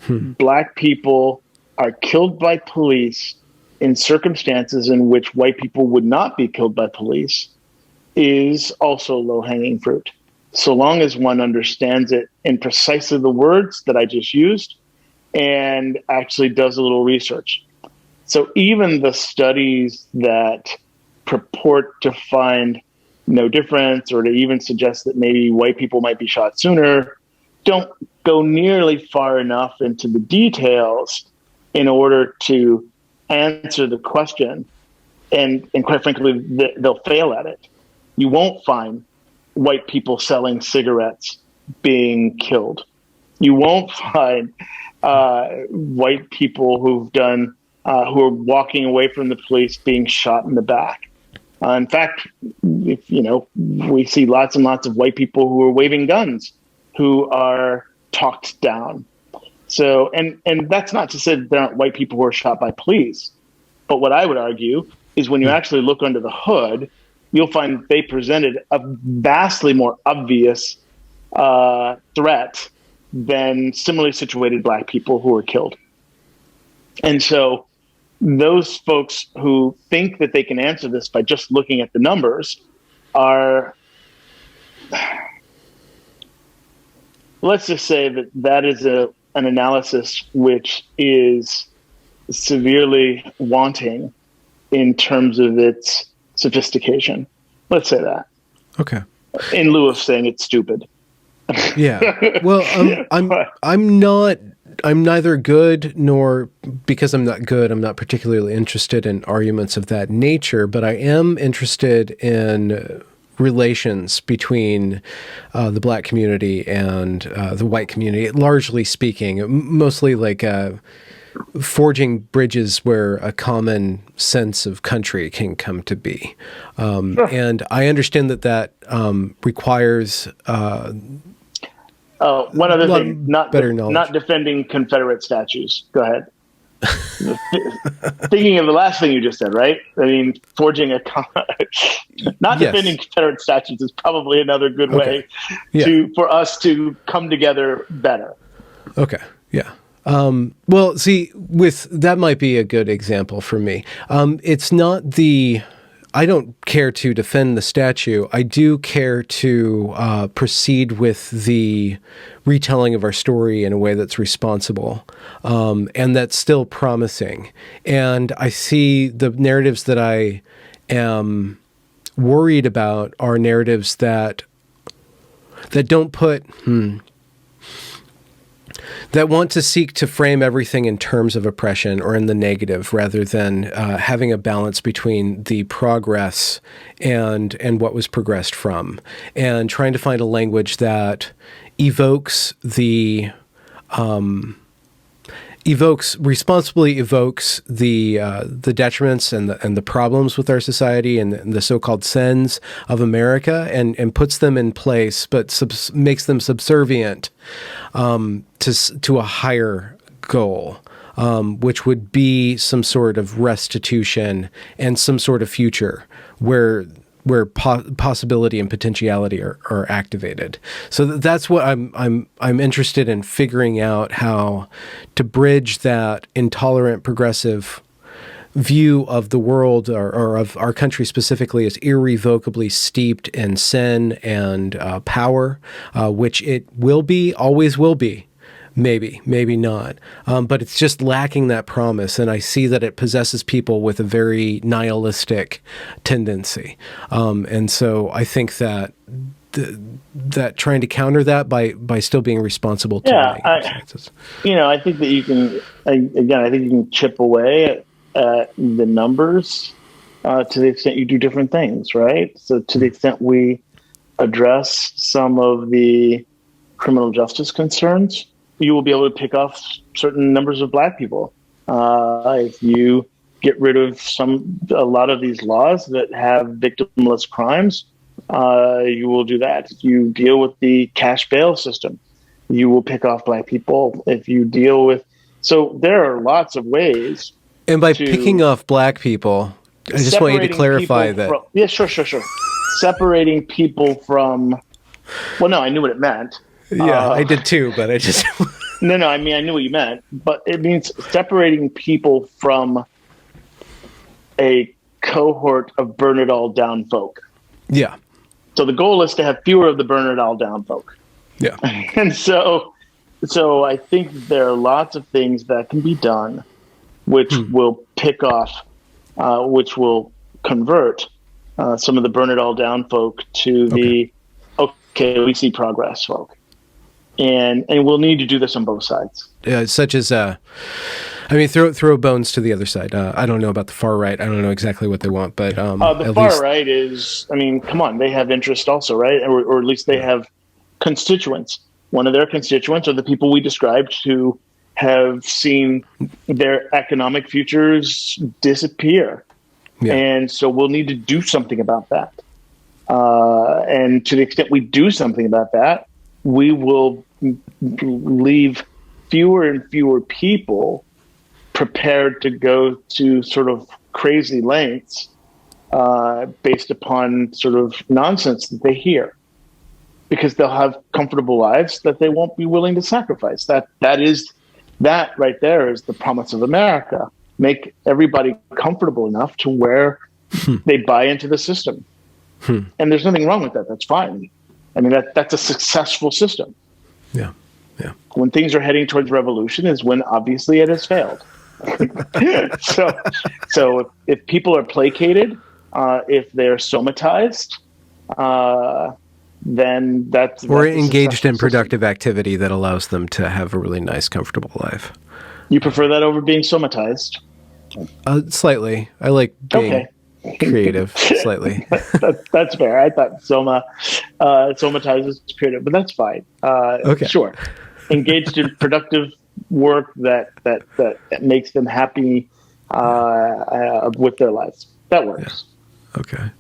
Black people are killed by police in circumstances in which white people would not be killed by police is also low-hanging fruit, so long as one understands it in precisely the words that I just used and actually does a little research. So even the studies that purport to find no difference, or to even suggest that maybe white people might be shot sooner, don't go nearly far enough into the details in order to answer the question. And quite frankly, they'll fail at it. You won't find white people selling cigarettes being killed. You won't find white people who are walking away from the police being shot in the back. In fact, we see lots and lots of white people who are waving guns who are talked down. So, and that's not to say that there aren't white people who are shot by police. But what I would argue is when you actually look under the hood, you'll find they presented a vastly more obvious threat than similarly situated Black people who were killed. And so those folks who think that they can answer this by just looking at the numbers are, let's just say that is an analysis which is severely wanting in terms of its sophistication. Let's say that, Okay. in lieu of saying it's stupid. Yeah. Well, I'm not. I'm neither good nor, because I'm not good, I'm not particularly interested in arguments of that nature, but I am interested in relations between the Black community and the white community, largely speaking, mostly like forging bridges where a common sense of country can come to be. Sure. And I understand that requires one other thing, not knowledge. defending Confederate statues. Go ahead. Thinking of the last thing you just said, right? I mean, forging not defending Confederate statues is probably another good way for us to come together better. Okay. Yeah. Well, see, that might be a good example for me. It's not I don't care to defend the statue. I do care to proceed with the retelling of our story in a way that's responsible, and that's still promising. And I see the narratives that I am worried about are narratives that don't put... that want to seek to frame everything in terms of oppression or in the negative, rather than having a balance between the progress and what was progressed from, and trying to find a language that responsibly evokes the detriments and the problems with our society and the so-called sins of America, and puts them in place, but makes them subservient to a higher goal, which would be some sort of restitution and some sort of future where possibility and potentiality are activated. So that's what I'm interested in, figuring out how to bridge that intolerant progressive view of the world, or of our country specifically, as irrevocably steeped in sin and power, which it will be, always will be. Maybe not. But it's just lacking that promise. And I see that it possesses people with a very nihilistic tendency. And so I think that that trying to counter that by still being responsible to circumstances. I think that you can, again, I think you can chip away at the numbers to the extent you do different things, right? So to the extent we address some of the criminal justice concerns, you will be able to pick off certain numbers of Black people. If you get rid of a lot of these laws that have victimless crimes, you will do that. If you deal with the cash bail system, you will pick off Black people. If you deal with, so there are lots of ways. And by picking off Black people, I just want you to clarify that. Sure. Separating people from, well, no, I knew what it meant. Yeah, I did too, but I just... No, I mean, I knew what you meant, but it means separating people from a cohort of burn it all down folk. Yeah. So the goal is to have fewer of the burn it all down folk. Yeah. And so I think there are lots of things that can be done which will pick off, which will convert some of the burn it all down folk to the, we see progress folk. And we'll need to do this on both sides. Such as, throw bones to the other side. I don't know about the far right. I don't know exactly what they want, but the far right is, come on, they have interest also, right? Or at least they have constituents. One of their constituents are the people we described who have seen their economic futures disappear. Yeah. And so we'll need to do something about that. And to the extent we do something about that, we will leave fewer and fewer people prepared to go to sort of crazy lengths based upon sort of nonsense that they hear, because they'll have comfortable lives that they won't be willing to sacrifice. That right there is the promise of America. Make everybody comfortable enough to where they buy into the system. And there's nothing wrong with that. That's fine. I mean, that's a successful system. Yeah. When things are heading towards revolution is when obviously it has failed. So if people are placated, If they're somatized, then that's Or a engaged in successful system. productive activity that allows them to have a really nice, comfortable life. You prefer that over being somatized? Slightly. I like being Okay. creative, slightly. That's fair. I thought somatized is creative, but that's fine. Okay. Sure. Engaged in productive work that makes them happy with their lives. That works. Yeah. Okay.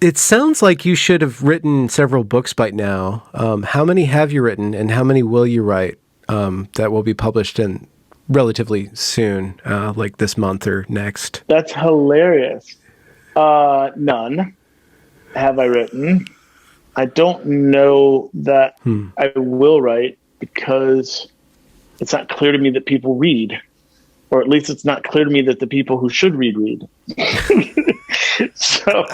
It sounds like you should have written several books by now. How many have you written, and how many will you write that will be published in relatively soon, like this month or next? That's hilarious. None have I written. I don't know that I will write because it's not clear to me that people read, or at least it's not clear to me that the people who should read. So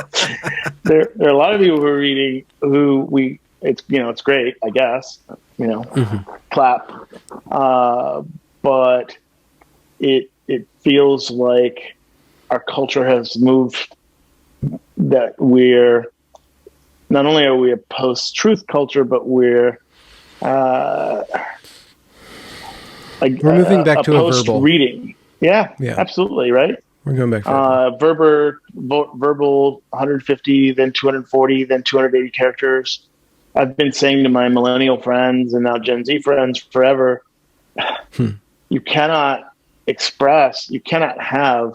there are a lot of people who are reading it's great, I guess, clap. But it feels like our culture has moved, that we're not only are we a post-truth culture, but we're moving back to a verbal post-reading. Yeah, absolutely, right? We're going back to verbal 150, then 240, then 280 characters. I've been saying to my millennial friends and now Gen Z friends forever, you cannot have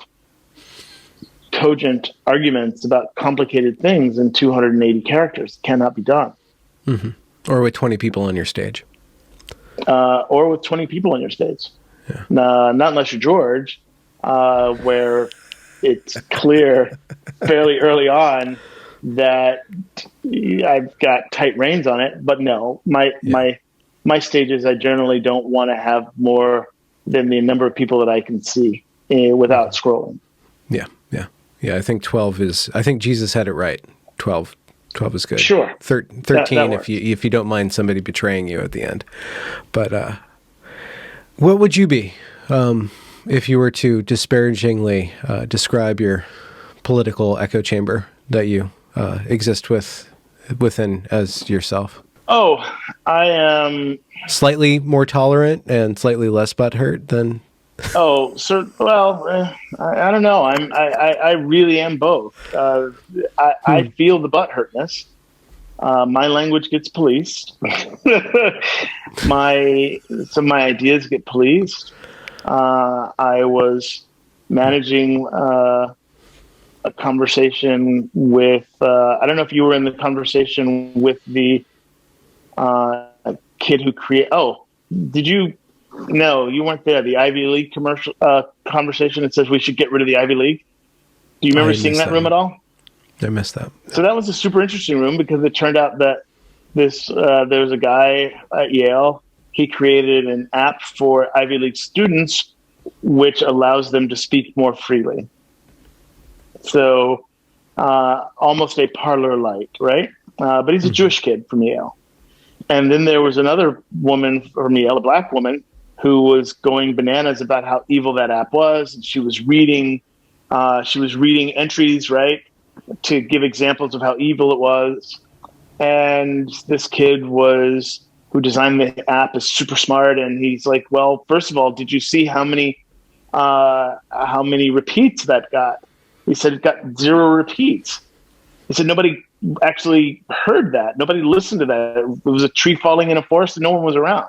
cogent arguments about complicated things in 280 characters. It cannot be done. Mm-hmm. Or with 20 people on your stage. Or with 20 people on your stage. Yeah. Not unless you're George, where it's clear fairly early on that I've got tight reins on it. But no, my stages, I generally don't want to have more than the number of people that I can see without scrolling. Yeah, I think 12 is, I think Jesus had it right. 12 is good. Sure. 13 that if you don't mind somebody betraying you at the end. But what would you be if you were to disparagingly describe your political echo chamber that you exist within as yourself? Oh, I am slightly more tolerant and slightly less butthurt than. Oh, so well, I don't know. I really am both. I feel the butthurtness. My language gets policed. my ideas get policed. I was managing a conversation with. I don't know if you were in the conversation with the kid who created. Oh, did you? No, you weren't there. The Ivy League commercial conversation that says we should get rid of the Ivy League. Do you remember seeing that room at all? I missed that. So that was a super interesting room because it turned out that there was a guy at Yale. He created an app for Ivy League students, which allows them to speak more freely. So almost a Parler light, right? But he's a Jewish kid from Yale. And then there was another woman from Yale, a black woman, who was going bananas about how evil that app was. And she was reading entries, right, to give examples of how evil it was. And this kid who designed the app is super smart. And he's like, well, first of all, did you see how many repeats that got? He said it got 0 repeats. He said nobody actually heard that. Nobody listened to that. It was a tree falling in a forest and no one was around.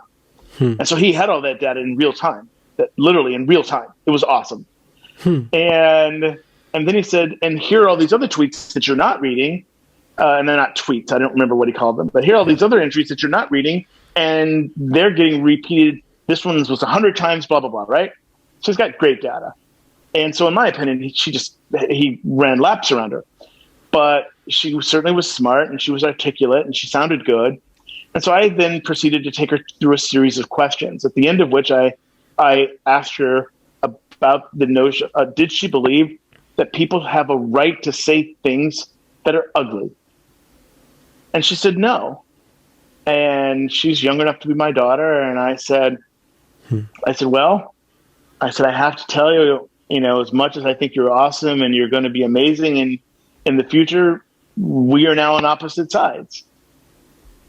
And so he had all that data in real time, literally in real time. It was awesome. And then he said, and here are all these other tweets that you're not reading. And they're not tweets. I don't remember what he called them. But here are all these other entries that you're not reading. And they're getting repeated. This one was 100 times, blah, blah, blah, right? So he's got great data. And so in my opinion, he ran laps around her. But she certainly was smart and she was articulate and she sounded good. And so I then proceeded to take her through a series of questions, at the end of which I asked her about the notion, did she believe that people have a right to say things that are ugly? And she said no. And she's young enough to be my daughter. And I said, I have to tell you, as much as I think you're awesome and you're going to be amazing in the future, we are now on opposite sides.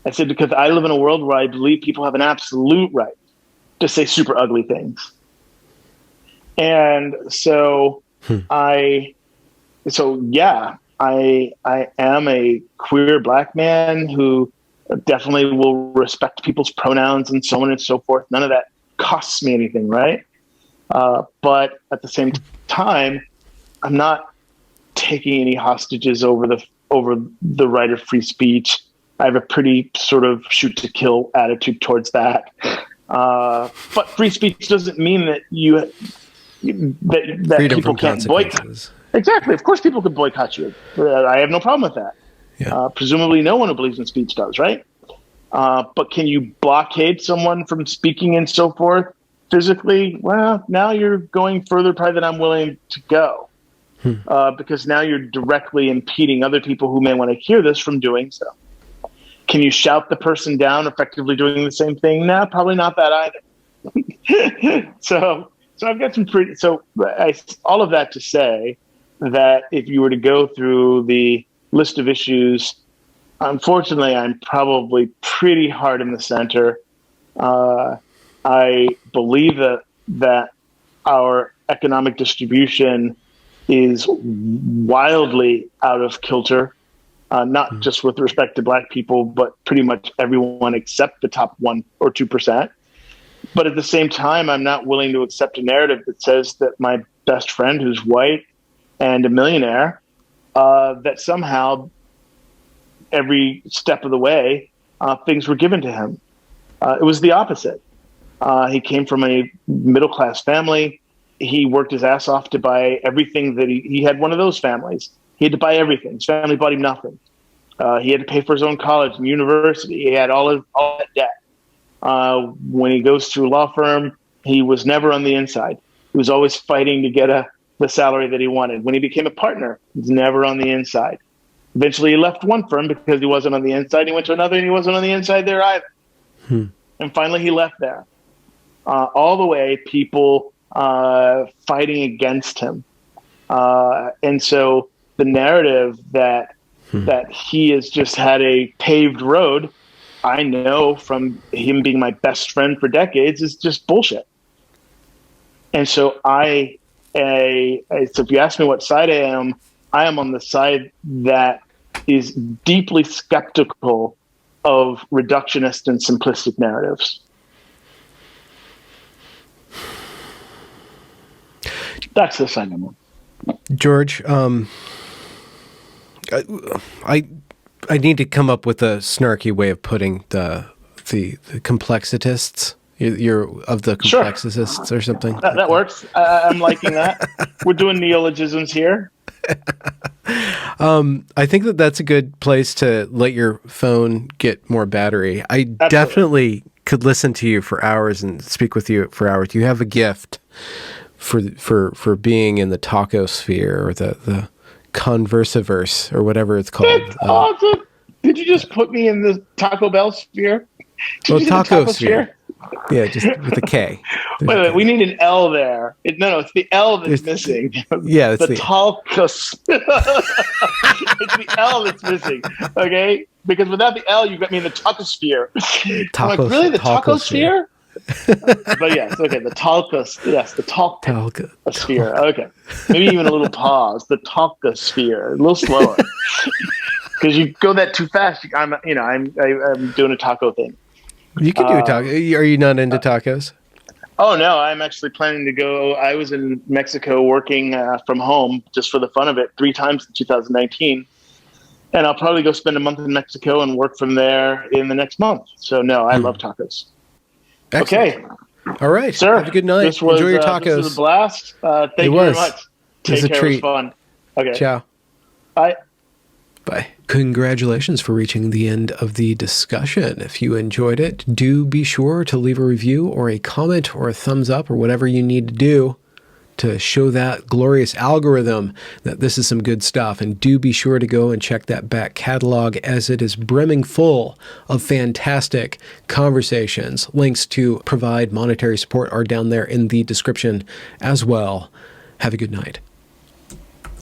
I said, because I live in a world where I believe people have an absolute right to say super ugly things. And so I am a queer Black man who definitely will respect people's pronouns and so on and so forth. None of that costs me anything, right? But at the same time, I'm not taking any hostages over the right of free speech. I have a pretty sort of shoot to kill attitude towards that. But free speech doesn't mean that that people can't boycott. Exactly. Of course, people could boycott you. I have no problem with that. Yeah. Presumably, no one who believes in speech does, right? But can you blockade someone from speaking and so forth physically? Well, now you're going further probably than I'm willing to go, because now you're directly impeding other people who may want to hear this from doing so. Can you shout the person down effectively doing the same thing? No, probably not that either. So I've got some all of that to say that if you were to go through the list of issues, unfortunately, I'm probably pretty hard in the center. I believe that our economic distribution is wildly out of kilter, not just with respect to Black people, but pretty much everyone except the top 1 or 2%. But at the same time, I'm not willing to accept a narrative that says that my best friend, who's white and a millionaire, that somehow every step of the way, things were given to him. It was the opposite. He came from a middle-class family. He worked his ass off to buy everything that he had one of those families. He had to buy everything. His family bought him nothing. He had to pay for his own college and university. He had all that debt. When he goes through a law firm, he was never on the inside. He was always fighting to get the salary that he wanted. When he became a partner, he was never on the inside. Eventually, he left one firm because he wasn't on the inside. He went to another, and he wasn't on the inside there either. And finally, he left there. All the way, people fighting against him. And so the narrative that he has just had a paved road, I know from him being my best friend for decades, is just bullshit. And so so if you ask me what side I am on the side that is deeply skeptical of reductionist and simplistic narratives. That's the side I'm on. George, I need to come up with a snarky way of putting the complexitists. You're of the complexitists or something. That works. I'm liking that. We're doing neologisms here. I think that's a good place to let your phone get more battery. I definitely could listen to you for hours and speak with you for hours. You have a gift for being in the taco sphere or the conversiverse or whatever it's called. That's awesome. Did you just put me in the Taco Bell sphere? Taco sphere. Yeah, just with a K. Wait, we need an L there. No, it's the L that's missing. Yeah, it's the talcus. It's the L that's missing. Okay, because without the L, you've got me in the tacosphere. I'm like, really, the tacosphere? But yes, okay, the talcus. Yes, the talcosphere. Okay, maybe even a little pause. The talcosphere, a little slower, because you go that too fast. I'm doing a taco thing. You can do a taco. Are you not into tacos? Oh, no, I'm actually planning to go. I was in Mexico working from home just for the fun of it 3 times in 2019. And I'll probably go spend a month in Mexico and work from there in the next month. So, no, I love tacos. Excellent. Okay. All right. Sir, have a good night. Enjoy your tacos. This was a blast. Thank you very much. Take care. It was fun. Okay. Ciao. Bye. Bye. Congratulations for reaching the end of the discussion. If you enjoyed it, do be sure to leave a review or a comment or a thumbs up or whatever you need to do to show that glorious algorithm that this is some good stuff. And do be sure to go and check that back catalog, as it is brimming full of fantastic conversations. Links to provide monetary support are down there in the description as well. Have a good night.